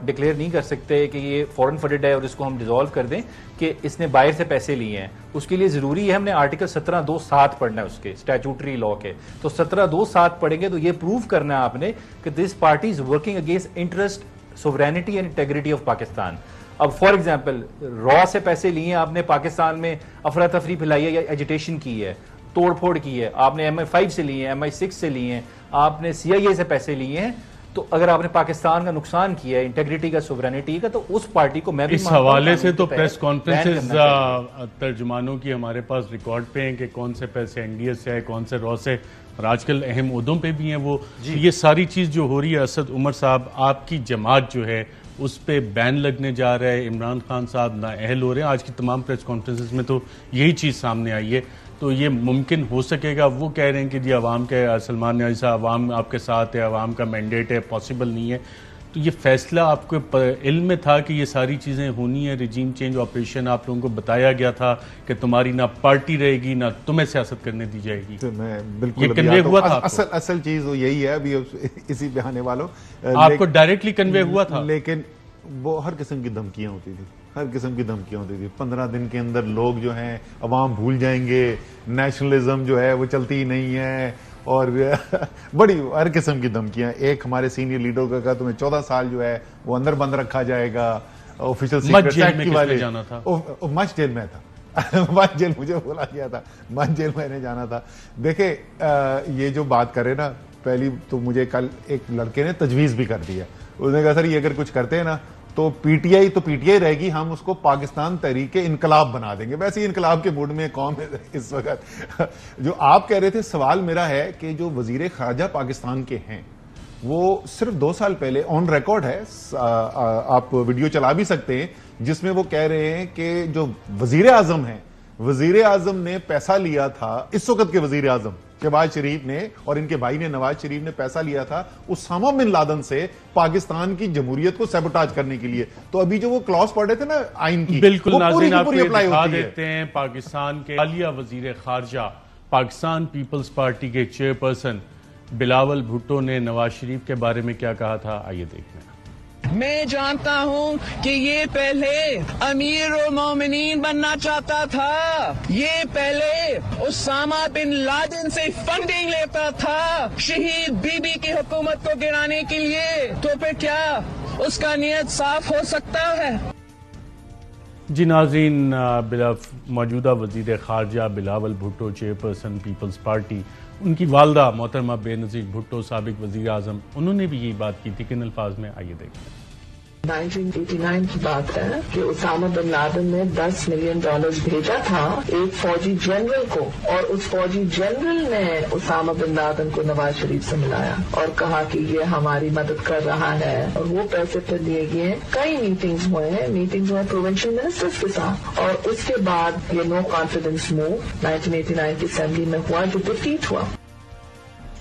डिक्लेयर नहीं कर सकते कि ये फॉरेन फंडेड है और इसको हम डिसॉल्व कर दें कि इसने बाहर से पैसे लिए हैं। उसके लिए जरूरी है हमने आर्टिकल 17(2)(7) पढ़ना है उसके स्टैट्यूटरी लॉ के। तो 17(2)(7) पढ़ेंगे तो ये प्रूव करना है आपने कि this party is working against interest, sovereignty and integrity of Pakistan. अब फॉर एग्जाम्पल रॉ से पैसे लिए हैं आपने, पाकिस्तान में अफरा तफरी फैलाई है या एजिटेशन की है, तोड़फोड़ की है, आपने MI5 से लिए हैं, MI6 से लिए हैं, आपने CIA से पैसे लिए हैं, तो अगर आपने पाकिस्तान का नुकसान किया है, इंटेग्रिटी का, सोवरेनिटी का, तो उस पार्टी को मैं भी इस हवाले से तो प्रेस कॉन्फ्रेंसेस तर्जुमानों की हमारे पास रिकॉर्ड पे हैं कि कौन से पैसे NDS से है, कौन से रॉ से, और आजकल अहम उहदों पे भी हैं वो। ये सारी चीज जो हो रही है, असद उमर साहब, आपकी जमात जो है उस पे बैन लगने जा रहा है, इमरान खान साहब नाअहल हो रहे हैं। आज की तमाम प्रेस कॉन्फ्रेंसेस में तो यही चीज सामने आई है। तो ये मुमकिन हो सकेगा? वो कह रहे हैं कि जी अवाम के, सलमान न्याजी साहब, अवाम आपके साथ है, अवाम का मैंडेट है, पॉसिबल नहीं है। तो ये फैसला आपको इल्म में था कि ये सारी चीज़ें होनी है? रिजीम चेंज ऑपरेशन आप लोगों को बताया गया था कि तुम्हारी ना पार्टी रहेगी ना तुम्हें सियासत करने दी जाएगी? तो मैं बिल्कुल, ये कन्वे हुआ था? असल चीज तो यही है, अभी इसी पे आने वालों, आपको डायरेक्टली कन्वे हुआ था? लेकिन वो हर किस्म की धमकियां होती थी, हर किस्म की धमकियां होती थी। 15 दिन के अंदर लोग जो हैं अवाम भूल जाएंगे, नेशनलिज्म जो है वो चलती ही नहीं है, और बड़ी हर किस्म की धमकियां। एक हमारे सीनियर लीडर का कहा तुम्हें 14 साल जो है वो अंदर बंद रखा जाएगा, ऑफिशियल सीक्रेट एक्ट की वाले जाना था। मच जेल में था मच जेल, मुझे बोला गया था मच जेल मैंने जाना था। देखे ये जो बात करे ना, पहली तो मुझे कल एक लड़के ने तजवीज भी कर दिया, उसने कहा सर ये अगर कुछ करते हैं ना तो पीटीआई तो पीटीआई रहेगी, हम उसको पाकिस्तान तहरीक इनकलाब बना देंगे। वैसे ही इनकलाब के मूड में कौन है इस वक्त। जो आप कह रहे थे, सवाल मेरा है कि जो वजीर खारजा पाकिस्तान के हैं वो सिर्फ 2 साल पहले ऑन रिकॉर्ड है, आप वीडियो चला भी सकते हैं, जिसमें वो कह रहे हैं कि जो वजीर आजम है, वजीर आजम ने पैसा लिया था, इस वक्त के वजीर आजम शहबाज शरीफ ने और इनके भाई ने नवाज शरीफ ने पैसा लिया था उसामा बिन लादेन से पाकिस्तान की जमहूरियत को सैबोटाज करने के लिए। तो अभी जो वो क्लॉज पढ़े थे ना आइन की, बिल्कुल नाज़रीन आपको अप्लाई दिखा देते हैं। पाकिस्तान के हालिया वजीर खारजा, पाकिस्तान पीपल्स पार्टी के चेयरपर्सन बिलावल भुट्टो ने नवाज शरीफ के बारे में क्या कहा था, आइए देखते हैं। मैं जानता हूं कि ये पहले अमीर और मोमिनीन बनना चाहता था, ये पहले उसामा बिन लादेन से फंडिंग लेता था शहीद बीबी की हुकूमत को गिराने के लिए। तो फिर क्या उसका नियत साफ हो सकता है? जी नाज़रीन, मौजूदा वजीर खारजा बिलावल भुट्टो, चेयरपर्सन पीपल्स पार्टी, उनकी वालदा मोहतरमा बेनज़ीर भुट्टो, साबिक वजीर आजम, उन्होंने भी यही बात की थी। किन अल्फाज में, आइए देखते हैं। 1989 की बात है कि उसामा बिन लादेन ने $10 मिलियन भेजा था एक फौजी जनरल को, और उस फौजी जनरल ने उसामा बिन लादेन को नवाज शरीफ से मिलाया और कहा कि ये हमारी मदद कर रहा है, और वो पैसे फिर दिए गए। कई मीटिंग्स हुए प्रोविंशियल मिनिस्टर्स के साथ, और उसके बाद ये नो कॉन्फिडेंस मूव 1989 की असेंबली में हुआ जो डिफीट हुआ।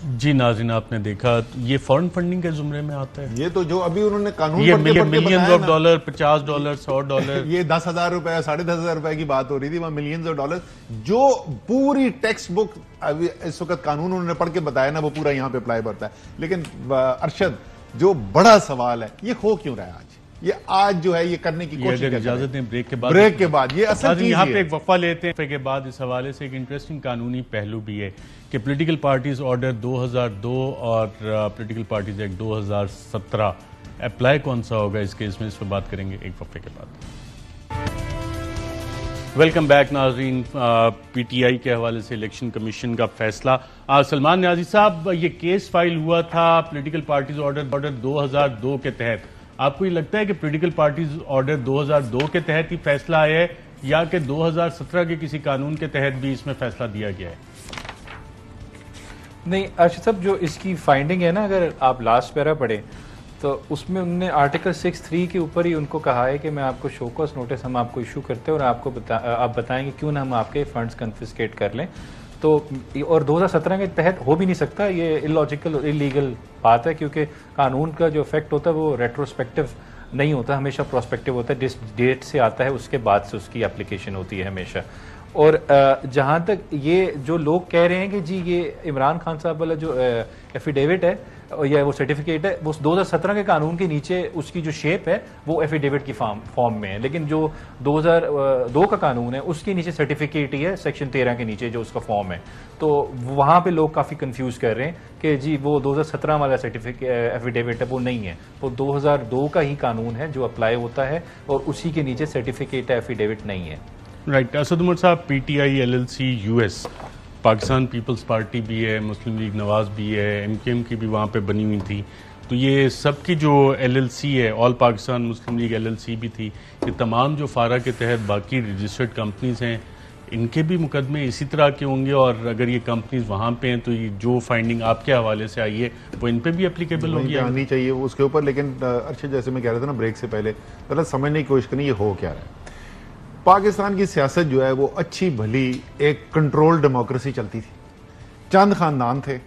जी नाज़रीन, आपने देखा ये फॉरेन फंडिंग के जुमरे में आता है। ये तो जो अभी उन्होंने कानून ये मिलियंस ऑफ डॉलर, $50, $100, ये 10,000 रुपए, 10,500 रुपए की बात हो रही थी, वहां मिलियंस ऑफ डॉलर, जो पूरी टेक्स्ट बुक अभी इस वक्त कानून उन्होंने पढ़ के बताया ना, वो पूरा यहाँ पे अप्लाई करता है। लेकिन अरशद, जो बड़ा सवाल है, ये हो क्यों रहा है आज? ये आज जो है ये करने की कोशिश, अगर इजाजत दें ब्रेक के बाद ये असल चीज यहाँ पे एक वक्फा लेते हैं। के बाद इस हवाले से एक इंटरेस्टिंग कानूनी पहलू भी है कि पॉलिटिकल पार्टीज ऑर्डर 2002 और पॉलिटिकल पार्टीज एक्ट 2017 अप्लाई कौन सा होगा इस केस में, इस पर बात करेंगे एक वक्फे के बाद। वेलकम बैक नाज़रीन। पीटीआई के हवाले से इलेक्शन कमीशन का फैसला। सलमान न्याजी साहब, ये केस फाइल हुआ था पॉलिटिकल पार्टीज ऑर्डर 2002 के तहत। आपको ये लगता है कि पॉलिटिकल पार्टीज ऑर्डर 2002 के तहत ही फैसला आया है, या कि 2017 के किसी कानून के तहत भी इसमें फैसला दिया गया है? नहीं अर्शद साहब, जो इसकी फाइंडिंग है ना, अगर आप लास्ट पैरा पढ़े तो उसमें उन्होंने आर्टिकल 6(3) के ऊपर ही उनको कहा है कि मैं आपको शो कॉज नोटिस हम आपको इशू करते हैं और आपको आप बताएंगे क्यों ना हम आपके फंड्स कन्फिस्केट कर लें। तो और 2017 के तहत हो भी नहीं सकता, ये इलॉजिकल इलीगल बात है, क्योंकि कानून का जो इफेक्ट होता है वो रेट्रोस्पेक्टिव नहीं होता, हमेशा प्रोस्पेक्टिव होता है। जिस डेट से आता है उसके बाद से उसकी एप्लीकेशन होती है हमेशा। और जहाँ तक ये जो लोग कह रहे हैं कि जी ये इमरान खान साहब वाला जो एफिडेविट है या वो सर्टिफिकेट है वो 2017 के कानून के नीचे उसकी जो शेप है वो एफिडेविट की फॉर्म में है, लेकिन जो 2002 का कानून है उसके नीचे सर्टिफिकेट ही है सेक्शन 13 के नीचे जो उसका फॉर्म है। तो वहाँ पे लोग काफ़ी कंफ्यूज कर रहे हैं कि जी वो 2017 वाला सर्टिफिकेट एफिडेविट है वो नहीं है, वो 2002 का ही कानून है जो अप्लाई होता है और उसी के नीचे सर्टिफिकेट एफिडेविट नहीं है। राइट। असद उमर साहब, PTI LLC US, Pakistan people's party भी है, मुस्लिम लीग नवाज भी है, MKM की भी वहाँ पे बनी हुई थी, तो ये सब की जो LLC है, ऑल पाकिस्तान मुस्लिम लीग LLC भी थी, ये तमाम जो फारा के तहत बाकी रजिस्टर्ड कंपनीज हैं इनके भी मुकदमे इसी तरह के होंगे? और अगर ये कंपनीज वहाँ पे हैं तो ये जो फाइंडिंग आपके हवाले से आई है वो इन पे भी एप्लीकेबल होगी? आनी चाहिए उसके ऊपर, लेकिन अर्शद जैसे मैं कह रहा था ना ब्रेक से पहले, पहले समझने की कोशिश करनी ये हो क्या रहा है। पाकिस्तान की सियासत जो है वो अच्छी भली एक कंट्रोल डेमोक्रेसी चलती थी, चंद खानदान थे,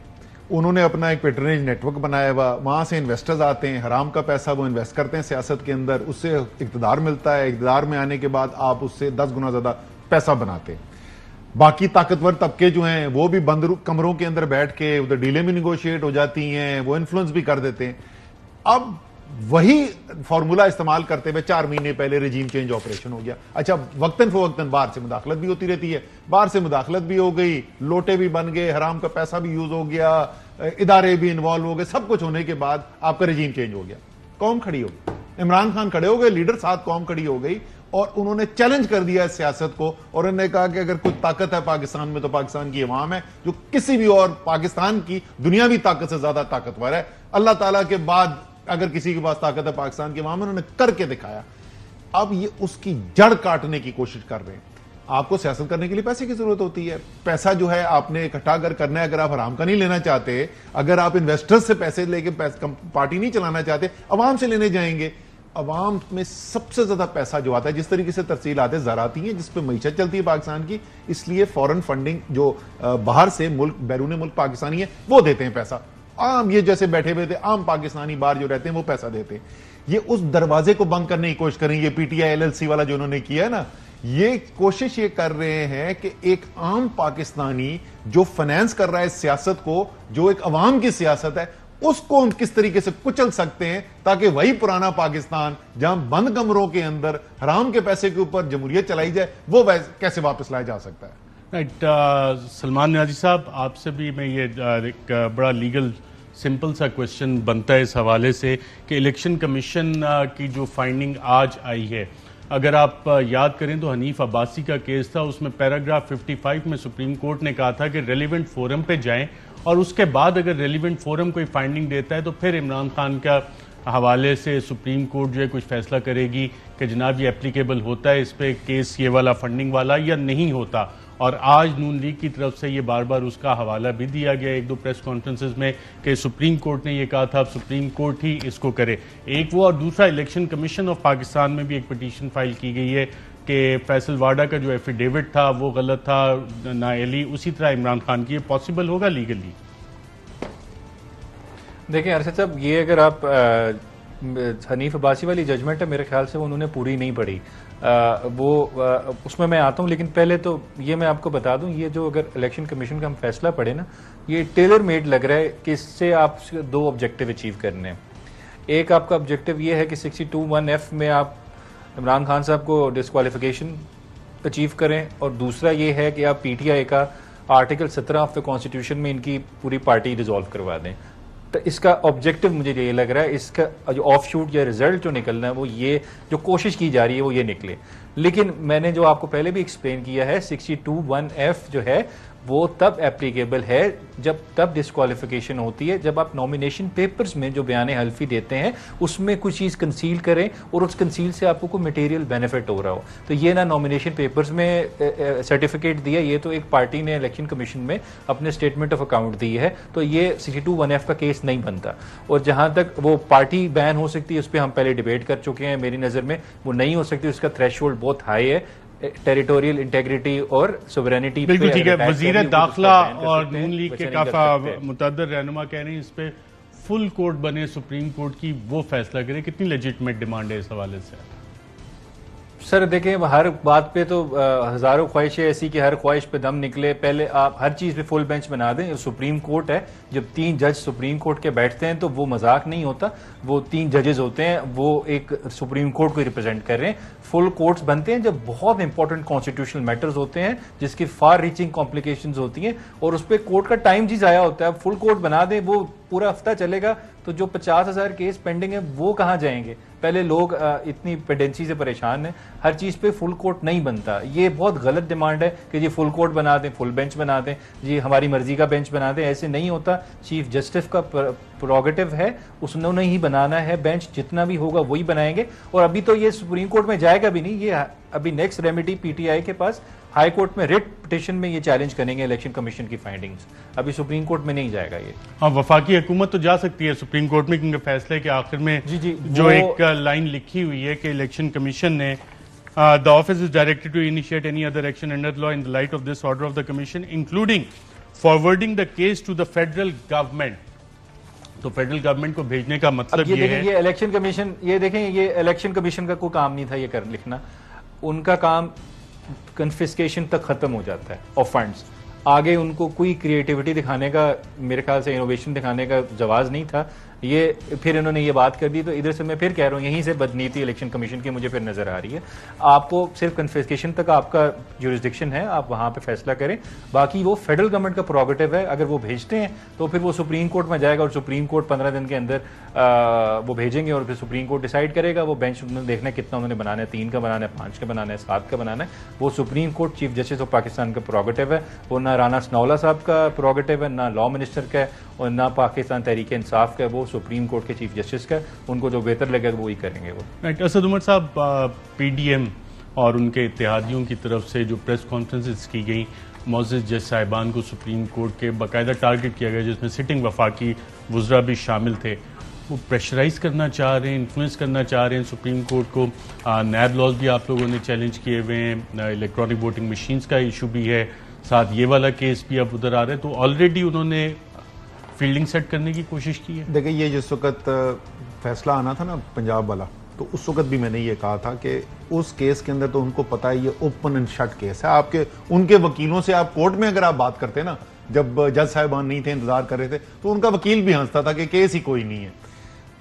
उन्होंने अपना एक पेट्रोनेज नेटवर्क बनाया हुआ, वहां से इन्वेस्टर्स आते हैं, हराम का पैसा वो इन्वेस्ट करते हैं सियासत के अंदर, उससे इक़्तिदार मिलता है, इक़्तिदार में आने के बाद आप उससे 10 गुना ज्यादा पैसा बनाते हैं। बाकी ताकतवर तबके जो हैं वो भी बंद कमरों के अंदर बैठ के उधर डीलें भी निगोशिएट हो जाती हैं, वो इन्फ्लुएंस भी कर देते हैं। अब वही फॉर्मूला इस्तेमाल करते हुए 4 महीने पहले रजीम चेंज ऑपरेशन हो गया। अच्छा, वक्तन फवक्तन बाहर से मुदाखलत भी होती रहती है, बाहर से मुदाखलत भी हो गई, लोटे भी बन गए, हराम का पैसा भी यूज हो गया, इदारे भी इन्वॉल्व हो गए, सब कुछ होने के बाद आपका रजीम चेंज हो गया, कौम खड़ी हो गई, इमरान खान खड़े हो गए, लीडर साथ कौम खड़ी हो गई और उन्होंने चैलेंज कर दिया इस सियासत को और उन्होंने कहा कि अगर कुछ ताकत है पाकिस्तान में तो पाकिस्तान की अवाम है, जो किसी भी और पाकिस्तान की दुनियावी ताकत से ज्यादा ताकतवर है। अल्लाह ताला के बाद अगर किसी के पास ताकत है पाकिस्तान की अवाम, उन्होंने करके दिखाया। अब ये उसकी जड़ काटने की कोशिश कर रहे हैं। आपको सियासत करने के लिए पैसे की जरूरत होती है, पैसा जो है आपने इकट्ठा करना है। अगर आप हराम का नहीं लेना चाहते, अगर आप इन्वेस्टर्स से पैसे लेके पार्टी नहीं चलाना चाहते, अवाम से लेने जाएंगे। अवाम में सबसे ज्यादा पैसा जो आता है, जिस तरीके से तरसीलातें ज़राती हैं जिस पे मईशत चलती है पाकिस्तान की, इसलिए फॉरेन फंडिंग जो बाहर से मुल्क बैरून मुल्क पाकिस्तानी है वो देते हैं पैसा। आम ये जैसे बैठे हुए थे आम पाकिस्तानी बाहर जो रहते हैं वो पैसा देते हैं। ये उस दरवाजे को बंद करने की कोशिश करेंगे। PTI LLC वाला जो उन्होंने किया है ना, ये कोशिश ये कर रहे हैं कि एक आम पाकिस्तानी जो फाइनेंस कर रहा है सियासत को, जो एक अवाम की सियासत है, उसको हम किस तरीके से कुचल सकते हैं ताकि वही पुराना पाकिस्तान जहां बंद कमरों के अंदर हराम के पैसे के ऊपर जमहूरियत चलाई जाए, वो कैसे वापस लाया जा सकता है। राइट। सलमान नियाज़ी साहब, आपसे भी मैं ये एक बड़ा लीगल सिंपल सा क्वेश्चन बनता है इस हवाले से कि इलेक्शन कमीशन की जो फाइंडिंग आज आई है, अगर आप याद करें तो हनीफ अब्बासी का केस था, उसमें पैराग्राफ 55 में सुप्रीम कोर्ट ने कहा था कि रेलिवेंट फोरम पे जाएं और उसके बाद अगर रेलिवेंट फोरम कोई फाइंडिंग देता है तो फिर इमरान खान का हवाले से सुप्रीम कोर्ट जो है कुछ फैसला करेगी कि जनाब ये एप्लीकेबल होता है इस पे केस, ये वाला फंडिंग वाला, या नहीं होता। और आज नून लीग की तरफ से ये बार बार उसका हवाला भी दिया गया एक दो प्रेस कॉन्फ्रेंसेस में कि सुप्रीम कोर्ट ने ये कहा था, अब सुप्रीम कोर्ट ही इसको करे। एक वो, और दूसरा इलेक्शन कमीशन ऑफ पाकिस्तान में भी एक पिटीशन फाइल की गई है कि फैसल वाडा का जो एफिडेविट था वो गलत था, नाअहली। उसी तरह इमरान खान की, ये पॉसिबल होगा लीगली? देखिए अरशद साहब, ये अगर आप हनीफ अब्बासी वाली जजमेंट है, मेरे ख्याल से वो उन्होंने पूरी नहीं पढ़ी। उसमें मैं आता हूँ, लेकिन पहले तो ये मैं आपको बता दूं, ये जो अगर इलेक्शन कमीशन का हम फैसला पढ़े ना, ये टेलर मेड लग रहा है कि इससे आप 2 ऑब्जेक्टिव अचीव करने हैं। एक आपका ऑब्जेक्टिव ये है कि 62(1)(f) में आप इमरान खान साहब को डिस्क्वालिफिकेशन अचीव करें, और दूसरा ये है कि आप PTI का आर्टिकल 17 ऑफ द कॉन्स्टिट्यूशन में इनकी पूरी पार्टी डिसॉल्व करवा दें। तो इसका ऑब्जेक्टिव मुझे ये लग रहा है, इसका जो ऑफ शूट या रिजल्ट जो निकलना है वो ये, जो कोशिश की जा रही है वो ये निकले। लेकिन मैंने जो आपको पहले भी एक्सप्लेन किया है, 62(1)(f) जो है वो तब एप्लीकेबल है जब तब डिस्क्वालिफिकेशन होती है जब आप नॉमिनेशन पेपर्स में जो बयान हल्फी देते हैं उसमें कुछ चीज़ कंसील करें और उस कंसील से आपको कोई मटेरियल बेनिफिट हो रहा हो। तो ये ना नॉमिनेशन पेपर्स में सर्टिफिकेट दिया, ये तो एक पार्टी ने इलेक्शन कमीशन में अपने स्टेटमेंट ऑफ अकाउंट दी है, तो ये 62(1)(f) का केस नहीं बनता। और जहां तक वो पार्टी बैन हो सकती है उस पर हम पहले डिबेट कर चुके हैं, मेरी नज़र में वो नहीं हो सकती, उसका थ्रेशोल्ड बहुत हाई है, टेरिटोरियल इंटेग्रिटी और सोवरेनिटी। बिल्कुल ठीक है। वजीर दाखिला और नून लीग के काफा मुतअद्दिद रहनुमा कह रहे हैं इस पे फुल कोर्ट बने सुप्रीम कोर्ट की वो फैसला करे, कितनी लेजिटिमेट डिमांड है इस हवाले से? सर देखें, हर बात पे तो हजारों ख्वाहिशें ऐसी कि हर ख्वाहिश पे दम निकले। पहले आप हर चीज़ पे फुल बेंच बना दें। सुप्रीम कोर्ट है, जब 3 जज सुप्रीम कोर्ट के बैठते हैं तो वो मजाक नहीं होता, वो 3 जजेस होते हैं, वो एक सुप्रीम कोर्ट को रिप्रेजेंट कर रहे हैं। फुल कोर्ट्स बनते हैं जब बहुत इंपॉर्टेंट कॉन्स्टिट्यूशनल मैटर्स होते हैं जिसकी फार रीचिंग कॉम्प्लिकेशंस होती हैं और उस पर कोर्ट का टाइम जी जाया होता है। फुल कोर्ट बना दें, वो पूरा हफ्ता चलेगा, तो जो 50,000 केस पेंडिंग है वो कहां जाएंगे? पहले लोग इतनी पेंडेंसी से परेशान हैं, हर चीज पे फुल कोर्ट नहीं बनता। ये बहुत गलत डिमांड है कि जी फुल कोर्ट बना दें, फुल बेंच बना दें, जी हमारी मर्जी का बेंच बना दें, ऐसे नहीं होता। चीफ जस्टिस का प्रोगेटिव है, उसने ही बनाना है बेंच, जितना भी होगा वही बनाएंगे। और अभी तो ये सुप्रीम कोर्ट में जाएगा भी नहीं, ये अभी नेक्स्ट रेमेडी पीटीआई के पास हाई कोर्ट में रिट पिटिशन में ये चैलेंज करेंगे इलेक्शन कमीशन की फाइंडिंग्स, अभी सुप्रीम कोर्ट में नहीं जाएगा ये। हाँ, वफाकी हुकूमत तो जा सकती है सुप्रीम कोर्ट में, क्योंकि फैसले के आखिर में जो एक लाइन लिखी हुई है कि इलेक्शन कमीशन ने the office is directed to initiate any other action under law in the light of this order of the commission including forwarding the case to the federal government. तो फेडरल गवर्नमेंट को भेजने का मतलब ये है। ये इलेक्शन कमीशन, ये देखें, ये इलेक्शन कमीशन का कोई काम नहीं था ये कर लिखना, उनका काम कन्फिस्केशन तक खत्म हो जाता है ऑफ फंड्स। आगे उनको कोई क्रिएटिविटी दिखाने का, मेरे ख्याल से इनोवेशन दिखाने का जवाब नहीं था। ये फिर इन्होंने ये बात कर दी, तो इधर से मैं फिर कह रहा हूँ, यहीं से बदनीति इलेक्शन कमीशन की मुझे फिर नजर आ रही है। आपको सिर्फ कन्फिस्केशन तक आपका ज्यूरिसडिक्शन है, आप वहां पे फैसला करें, बाकी वो फेडरल गवर्नमेंट का प्रोगेटिव है। अगर वो भेजते हैं तो फिर वो सुप्रीम कोर्ट में जाएगा और सुप्रीम कोर्ट 15 दिन के अंदर वो भेजेंगे और फिर सुप्रीम कोर्ट डिसाइड करेगा। वो बेंच देखना है कितना उन्होंने बनाना है, 3 का बनाना है, 5 का बनाना है, 7 का बनाना है, वो supreme court chief justice of Pakistan का प्रोगेटिव है। वो ना राना सनाउल्लाह साहब का प्रोगेटिव है, ना लॉ मिनिस्टर का है और ना पाकिस्तान तहरीक इंसाफ का, वो सुप्रीम कोर्ट के चीफ जस्टिस का। उनको जो बेहतर लगेगा वो ही करेंगे वो। राइट। असद उमर साहब, पीडीएम और उनके इत्तेहादियों की तरफ से जो प्रेस कॉन्फ्रेंसेस की गई, मोअज़्ज़ज़ जज साहिबान को सुप्रीम कोर्ट के बाकायदा टारगेट किया गया, जिसमें सिटिंग वफाकी वुज़रा भी शामिल थे। वो प्रेशराइज करना चाह रहे हैं, इन्फ्लुएंस करना चाह रहे हैं सुप्रीम कोर्ट को। नैब लॉज भी आप लोगों ने चैलेंज किए हुए हैं, इलेक्ट्रॉनिक वोटिंग मशीन्स का इशू भी है, साथ ये वाला केस भी अब उधर आ रहा है। तो ऑलरेडी उन्होंने फील्डिंग सेट करने की कोशिश की है। देखिए, ये जिस वक्त फैसला आना था ना पंजाब वाला, तो उस वक्त भी मैंने ये कहा था कि उस केस के अंदर तो उनको पता है ये ओपन एंड शट केस है। आपके उनके वकीलों से आप कोर्ट में अगर आप बात करते ना, जब जज साहिबान नहीं थे, इंतजार कर रहे थे, तो उनका वकील भी हंसता था कि केस ही कोई नहीं है।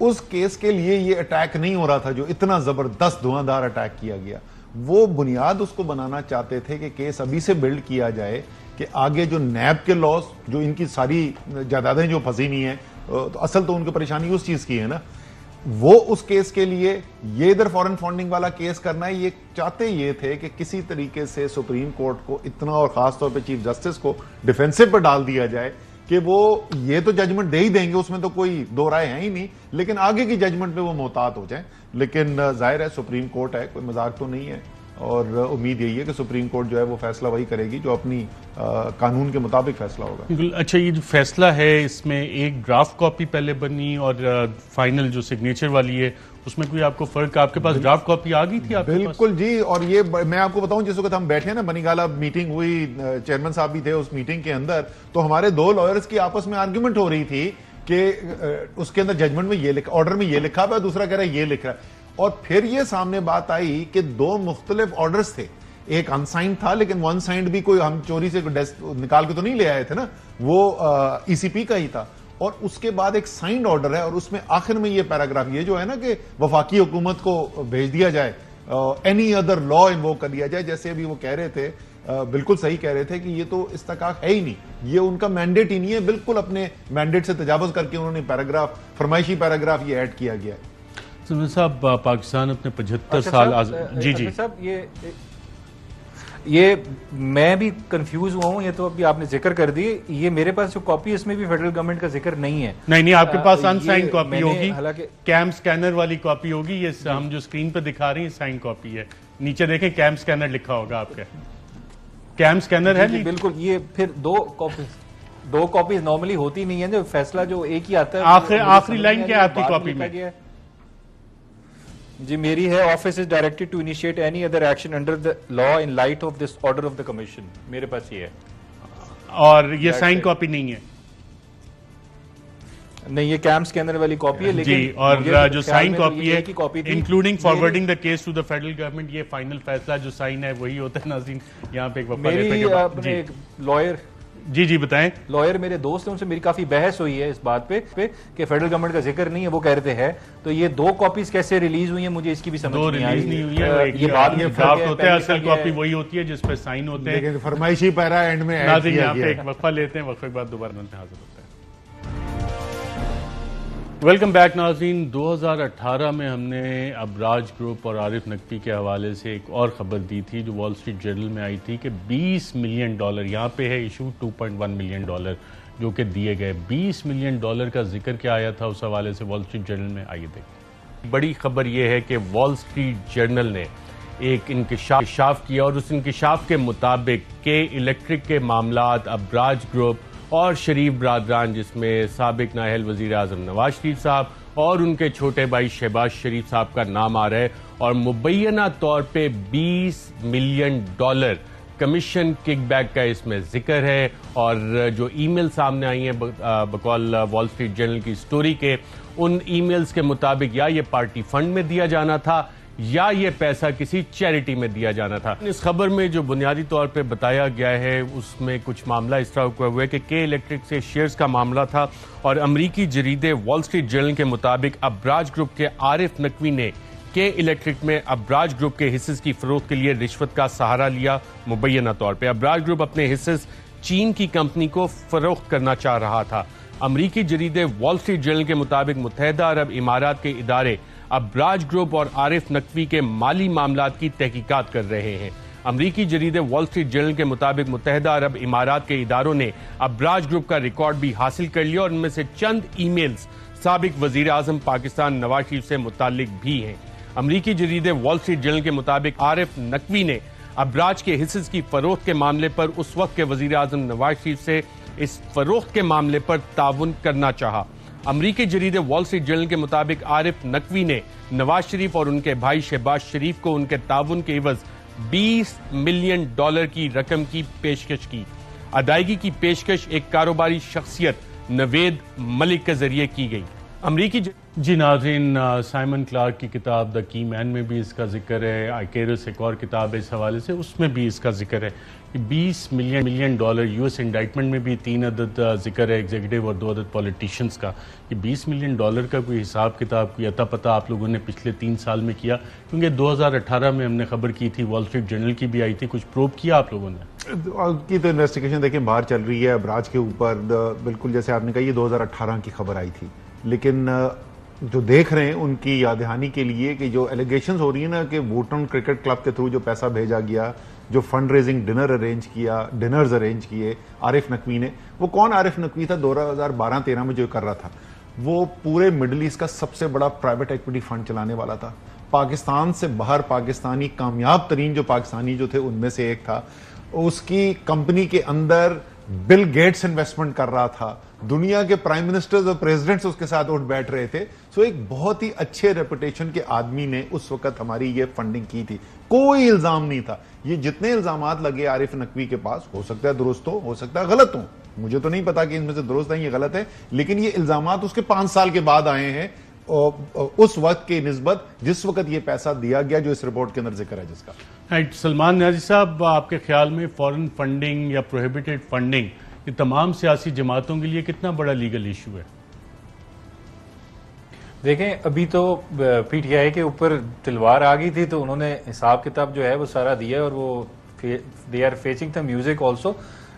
उस केस के लिए ये अटैक नहीं हो रहा था जो इतना जबरदस्त धुआंधार अटैक किया गया। वो बुनियाद उसको बनाना चाहते थे कि केस अभी से बिल्ड किया जाए कि आगे जो नैब के लॉस, जो इनकी सारी जायदादें जो फंसी नहीं है, तो असल तो उनकी परेशानी उस चीज की है ना, वो उस केस के लिए ये इधर फॉरेन फंडिंग वाला केस करना है। ये चाहते ये थे कि किसी तरीके से सुप्रीम कोर्ट को इतना, और खासतौर पे चीफ जस्टिस को डिफेंसिव पर डाल दिया जाए कि वो ये तो जजमेंट दे ही देंगे, उसमें तो कोई दो राय है ही नहीं, लेकिन आगे की जजमेंट पे वो मोहतात हो जाए। लेकिन जाहिर है सुप्रीम कोर्ट है, कोई मजाक तो नहीं है, और उम्मीद यही है कि सुप्रीम कोर्ट जो है वो फैसला वही करेगी जो अपनी कानून के मुताबिक फैसला होगा। बिल्कुल। अच्छा, ये जो फैसला है इसमें एक ड्राफ्ट कॉपी पहले बनी और फाइनल जो सिग्नेचर वाली है उसमें कोई आपको फर्क? आपके पास ड्राफ्ट कॉपी आ गई थी आपके बिल्कुल पास? जी। और ये मैं आपको बताऊं, जिस वक्त हम बैठे ना, बनीगाला मीटिंग हुई, चेयरमैन साहब भी थे उस मीटिंग के अंदर, तो हमारे 2 लॉयर्स की आपस में आर्ग्यूमेंट हो रही थी कि उसके अंदर जजमेंट में ये लिखा, ऑर्डर में ये लिखा हुआ है, दूसरा कह रहा है ये लिख रहा है। और फिर ये सामने बात आई कि 2 मुख्तलिफ ऑर्डर्स थे, एक अनसाइंड था, लेकिन वो अनसाइंड भी कोई हम चोरी से निकाल के तो नहीं ले आए थे ना, वो ईसीपी का ही था। और उसके बाद एक साइंड ऑर्डर है और उसमें आखिर में ये पैराग्राफ, ये जो है ना कि वफाकी हुकूमत को भेज दिया जाए, एनी अदर लॉ इन्वोक कर दिया जाए, जैसे अभी वो कह रहे थे, बिल्कुल सही कह रहे थे कि ये तो इस्तकाक है ही नहीं, ये उनका मैंडेट ही नहीं है। बिल्कुल अपने मैंडेट से तजावुज करके उन्होंने पैराग्राफ, फरमाइशी पैराग्राफ ये ऐड किया गया है। साहब, पाकिस्तान अपने 75 साल जी साहब, ये मैं भी कंफ्यूज हुआ हूँ, ये तो अभी आपने जिक्र कर दी, ये मेरे पास जो कॉपी है इसमें भी फेडरल गवर्नमेंट का जिक्र नहीं है। नहीं, आपके पास अनसाइंड कॉपी होगी, हालांकि कैम स्कैनर वाली कॉपी होगी। ये हम जो स्क्रीन पे दिखा रहे हैं साइन कॉपी है, नीचे देखें कैम स्कैनर लिखा होगा आपके, कैम स्कैनर है। बिल्कुल, ये फिर दो कॉपीज नॉर्मली होती नहीं है, जो फैसला जो एक ही आता है। आखिरी लाइन क्या है आपकी कॉपी में? जी मेरी है, office is directed to initiate any other action under the law in light of this order of the commission. मेरे पास ये है, और ये साइन कॉपी नहीं है। नहीं, ये कैम स्कैनर वाली कॉपी है, लेकिन जी, और जो साइन कॉपी है copy including forwarding the case to the federal government, ये फाइनल फैसला जो साइन है वही होता है। नाज़रीन, यहाँ पे एक लॉयर, जी बताएं। लॉयर मेरे दोस्त हैं, उनसे मेरी काफी बहस हुई है इस बात पे कि फेडरल गवर्नमेंट का जिक्र नहीं है, वो कह रहे थे है। तो ये दो कॉपीज कैसे रिलीज हुई है मुझे इसकी भी समझ नहीं आई। नहीं हुई है, ये बाद में ड्राफ्ट होता है, असल कॉपी वही होती है जिसपे साइन होते हैं, लेकिन फरमाइशी पैरा एंड में ऐड किया यहाँ पे एक वक्फा लेते हैं, वक्फे के बाद दोबारा हाजिर होता है। वेलकम बैक नाज़रीन। 2018 में हमने अबराज ग्रुप और आरिफ नकवी के हवाले से एक और ख़बर दी थी जो वॉल स्ट्रीट जर्नल में आई थी कि $20 मिलियन, यहाँ पे है इशू $2.1 मिलियन जो कि दिए गए। $20 मिलियन का जिक्र क्या आया था उस हवाले से वॉल स्ट्रीट जर्नल में, आइए देखिए। बड़ी खबर यह है कि वॉल स्ट्रीट जर्नल ने एक इंकिशाफ किया और उस इंकिशाफ के मुताबिक के इलेक्ट्रिक के मामलात अबराज ग्रुप और शरीफ बरादरान, जिसमें साबिक नाअहल वज़ीर आज़म नवाज शरीफ साहब और उनके छोटे भाई शहबाज शरीफ साहब का नाम आ रहा है, और मुबैना तौर पे $20 मिलियन कमीशन किकबैक का इसमें जिक्र है। और जो ईमेल सामने आई हैं बकौल वॉल स्ट्रीट जर्नल की स्टोरी के, उन ईमेल्स के मुताबिक या ये पार्टी फंड में दिया जाना था या ये पैसा किसी चैरिटी में दिया जाना था। इस खबर में जो बुनियादी तौर पे बताया गया है उसमें कुछ मामला इस तरह हुआ है कि के इलेक्ट्रिक से शेयर्स का मामला था, और अमरीकी जरीदे वॉल स्ट्रीट जर्नल के मुताबिक अबराज ग्रुप के आरिफ नकवी ने के इलेक्ट्रिक में अबराज ग्रुप के हिस्से की फरोख्त के लिए रिश्वत का सहारा लिया। मुबैना तौर पर अबराज ग्रुप अपने हिस्से चीन की कंपनी को फरोख्त करना चाह रहा था। अमरीकी जरीदे वॉल स्ट्रीट जर्नल के मुताबिक मुत्तहिदा अरब इमारात के इदारे अबराज ग्रुप और आरिफ नकवी के माली मामलात की तहकीकात कर रहे हैं। अमरीकी जरीदे वॉल स्ट्रीट जर्नल के मुताबिक मुत्तहिदा अरब इमारात के इदारों ने अबराज ग्रुप का रिकॉर्ड भी हासिल कर लिया और उनमें से चंद ईमेल्स साबिक वजीर आजम पाकिस्तान नवाज शरीफ से मुताल्लिक भी हैं। अमरीकी जरीदे वॉल स्ट्रीट जर्नल के मुताबिक आरिफ नकवी ने अबराज के हिस्से की फरोख्त के मामले पर उस वक्त के वजीर आजम नवाज शरीफ से इस फरोख्त के मामले पर ताउन करना चाहा। अमरीकी जरीदे वॉल स्ट्रीट जर्नल के मुताबिक आरिफ नकवी ने नवाज शरीफ और उनके भाई शहबाज शरीफ को उनके ताउन के एवज $20 मिलियन की रकम की पेशकश की। अदायगी की पेशकश एक कारोबारी शख्सियत नवेद मलिक के जरिए की गई। अमरीकी जी नाज़रीन, साइमन क्लार्क की किताब द की मैन में भी इसका जिक्र है, आइकेरस एक और किताब है इस हवाले से, उसमें भी इसका जिक्र है कि $20 मिलियन यूएस इंडाइटमेंट में भी 3 अदद जिक्र है एग्जीक्यूटिव और 2 अदद पॉलिटिशियंस का। कि $20 मिलियन का कोई हिसाब किताब, कोई अता पता आप लोगों ने पिछले 3 साल में किया? क्योंकि 2018 में हमने खबर की थी, वॉल स्ट्रीट जर्नल की भी आई थी, कुछ प्रोब किया आप लोगों ने? की तो इन्वेस्टिगेशन देखिए बाहर चल रही है अबराज के ऊपर, बिल्कुल जैसे आपने कहा ये 2018 की खबर आई थी, लेकिन जो देख रहे हैं उनकी याद दहानी के लिए कि जो एलिगेशंस हो रही है ना कि वोटन क्रिकेट क्लब के थ्रू जो पैसा भेजा गया, जो फंड रेजिंग डिनर्स अरेंज किए आरिफ नकवी ने, वो कौन आरिफ नकवी था 2012-13 में जो कर रहा था? वो पूरे मिडिल ईस्ट का सबसे बड़ा प्राइवेट इक्विटी फंड चलाने वाला था। पाकिस्तान से बाहर पाकिस्तानी कामयाब तरीन जो पाकिस्तानी जो थे उनमें से एक था। उसकी कंपनी के अंदर बिल गेट्स इन्वेस्टमेंट कर रहा था, दुनिया के प्राइम मिनिस्टर्स और प्रेसिडेंट्स उसके साथ उठ बैठ रहे थे। सो एक बहुत ही अच्छे रेपुटेशन के आदमी ने उस वक्त हमारी ये फंडिंग की थी। कोई इल्जाम नहीं था। ये जितने इल्जामात लगे आरिफ नकवी के पास, हो सकता है दुरुस्त हो सकता है गलत हो, मुझे तो नहीं पता कि इनमें से दुरुस्त है ये गलत है, लेकिन ये इल्जामात उसके 5 साल के बाद आए हैं उस वक्त के निस्बत जिस वक्त ये पैसा दिया गया जो इस रिपोर्ट के अंदर जिक्र है जिसका। सलमान न्याजी साहब, आपके ख्याल में फॉरेन फंडिंग या प्रोहिबिटेड फंडिंग ये तमाम सियासी जमातों के लिए कितना बड़ा लीगल इशू है? देखें, अभी तो पीटीआई के ऊपर तलवार आ गई थी तो उन्होंने हिसाब किताब जो है वो सारा दिया और वो they are facing the music also.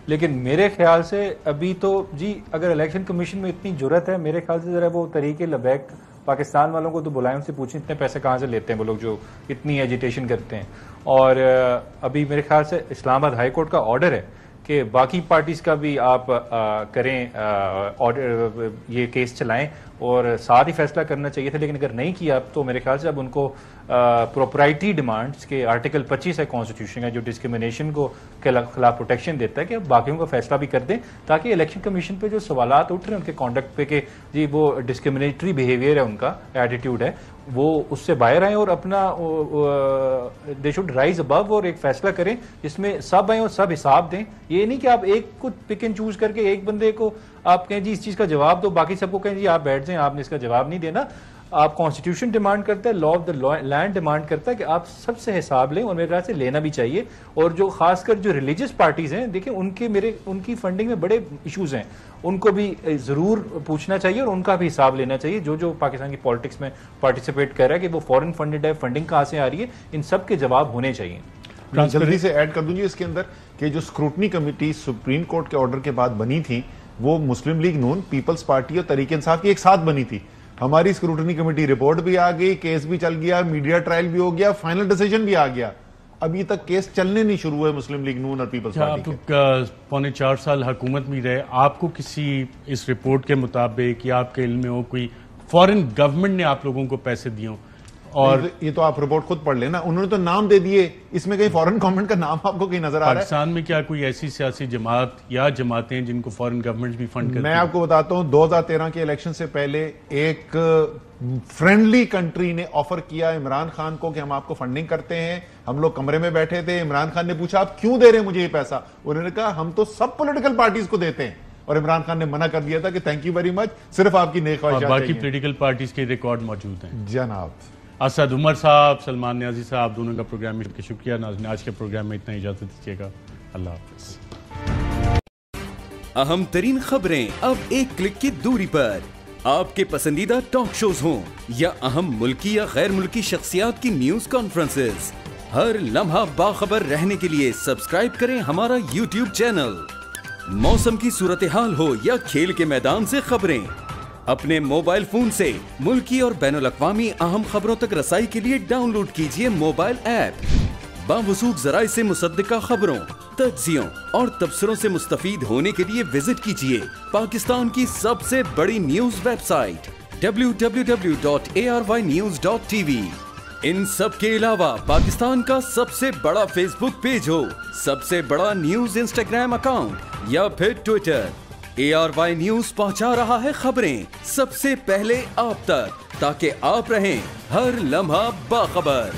लेकिन मेरे ख्याल से अभी तो जी अगर इलेक्शन कमीशन में इतनी जुर्रत है, मेरे ख्याल से जरा वो तरीके लबैक पाकिस्तान वालों को तो बुलाएं, उनसे पूछें इतने पैसे कहाँ से लेते हैं वो लोग जो इतनी एजिटेशन करते हैं। और अभी मेरे ख्याल से इस्लामाबाद हाई कोर्ट का ऑर्डर है कि बाकी पार्टीज का भी आप करें ऑर्डर, ये केस चलाएं और साथ ही फैसला करना चाहिए था, लेकिन अगर नहीं किया तो मेरे ख्याल से अब उनको प्रोपराइटरी डिमांड्स के आर्टिकल 25 है कॉन्स्टिट्यूशन का, जो डिस्क्रिमिनेशन को के खिलाफ प्रोटेक्शन देता है, कि अब बाकियों का फैसला भी कर दें, ताकि इलेक्शन कमीशन पे जो सवालात उठ रहे हैं उनके कॉन्डक्ट पे कि जी वो डिस्क्रिमिनेटरी बिहेवियर है, उनका एटीट्यूड है, वो उससे बाहर आए और अपना दे शुड राइज अबव और एक फैसला करें जिसमें सब आए और सब हिसाब दें। ये नहीं कि आप एक को पिक एंड चूज करके एक बंदे को आप कहें जी इस चीज का जवाब दो, बाकी सबको कहें जी आप बैठ जाएं, आपने इसका जवाब नहीं देना। आप कॉन्स्टिट्यूशन डिमांड करता है, law of the land demand करता है कि आप सबसे हिसाब लें, और मेरे ख्याल से लेना भी चाहिए। और जो खासकर जो रिलीजियस पार्टीज हैं, देखिए उनकी फंडिंग में बड़े इश्यूज हैं, उनको भी जरूर पूछना चाहिए और उनका भी हिसाब लेना चाहिए। जो पाकिस्तान की पॉलिटिक्स में पार्टिसिपेट कर रहा है कि वो फॉरेन फंडेड है, फंडिंग कहाँ से आ रही है, इन सब के जवाब होने चाहिए। जल्दी से ऐड कर दूंगी इसके अंदर कि जो स्क्रूटनी कमेटी सुप्रीम कोर्ट के ऑर्डर के बाद बनी थी, वो मुस्लिम लीग नून, पीपल्स पार्टी और तरीके इंसाफ की एक साथ बनी थी। हमारी स्क्रूटनी कमेटी रिपोर्ट भी आ गई, केस भी चल गया, मीडिया ट्रायल भी हो गया, फाइनल डिसीजन भी आ गया। अभी तक केस चलने नहीं शुरू हुए मुस्लिम लीग नून और पीपल्स पार्टी के। आप पौने 4 साल हुकूमत में रहे, आपको किसी इस रिपोर्ट के मुताबिक या आपके इल्म में हो कोई फॉरेन गवर्नमेंट ने आप लोगों को पैसे दिए हों? और ये तो आप रिपोर्ट खुद पढ़ लेना, उन्होंने तो नाम दे दिए, इसमें कहीं फॉरेन गवर्नमेंट का नाम आपको कहीं नजर आ रहा है? पाकिस्तान में क्या कोई ऐसी सियासी जमात या जमातें हैं जिनको फॉरेन गवर्नमेंट भी फंड करती हैं? मैं आपको बताता हूं, 2013 के इलेक्शन से पहले एक फ्रेंडली कंट्री ने ऑफर किया इमरान खान को कि हम आपको फंडिंग करते हैं। हम लोग कमरे में बैठे थे, इमरान खान ने पूछा आप क्यों दे रहे हैं मुझे ये पैसा? उन्होंने कहा हम तो सब पॉलिटिकल पार्टीज को देते हैं, और इमरान खान ने मना कर दिया था कि थैंक यू वेरी मच, सिर्फ आपकी नेक ख्वाहिशात बाकी पॉलिटिकल पार्टीज के रिकॉर्ड मौजूद हैं। जनाब असद उमर साहब, सलमान न्याजी साहब, दोनों का प्रोग्राम में शुक्रिया। नाज़रीन, आज के प्रोग्राम में इतना, इजाजत दीजिएगा, अल्लाह हाफ़िज़। अहम तरीन खबरें अब एक क्लिक की दूरी पर, आपके पसंदीदा टॉक शोज हों या अहम मुल्की या गैर मुल्की शख्सियात की न्यूज कॉन्फ्रेंसेस, हर लम्हा बाखबर रहने के लिए सब्सक्राइब करें हमारा YouTube चैनल। मौसम की सूरत हाल हो या खेल के मैदान से खबरें, अपने मोबाइल फोन से मुल्की और बैनुल-अक़वामी अहम खबरों तक रसाई के लिए डाउनलोड कीजिए मोबाइल ऐप। बावसूख ज़राए से मुसद्दिका खबरों, तज्ज़ियों और तबसरों से मुस्तफ़ीद होने के लिए विजिट कीजिए पाकिस्तान की सबसे बड़ी न्यूज वेबसाइट www.arYnews.tv। इन सब के अलावा पाकिस्तान का सबसे बड़ा फेसबुक पेज हो, सबसे बड़ा न्यूज इंस्टाग्राम अकाउंट या फिर ट्विटर, ARY न्यूज पहुंचा रहा है खबरें सबसे पहले आप तक, ताकि आप रहें हर लम्हा बाखबर।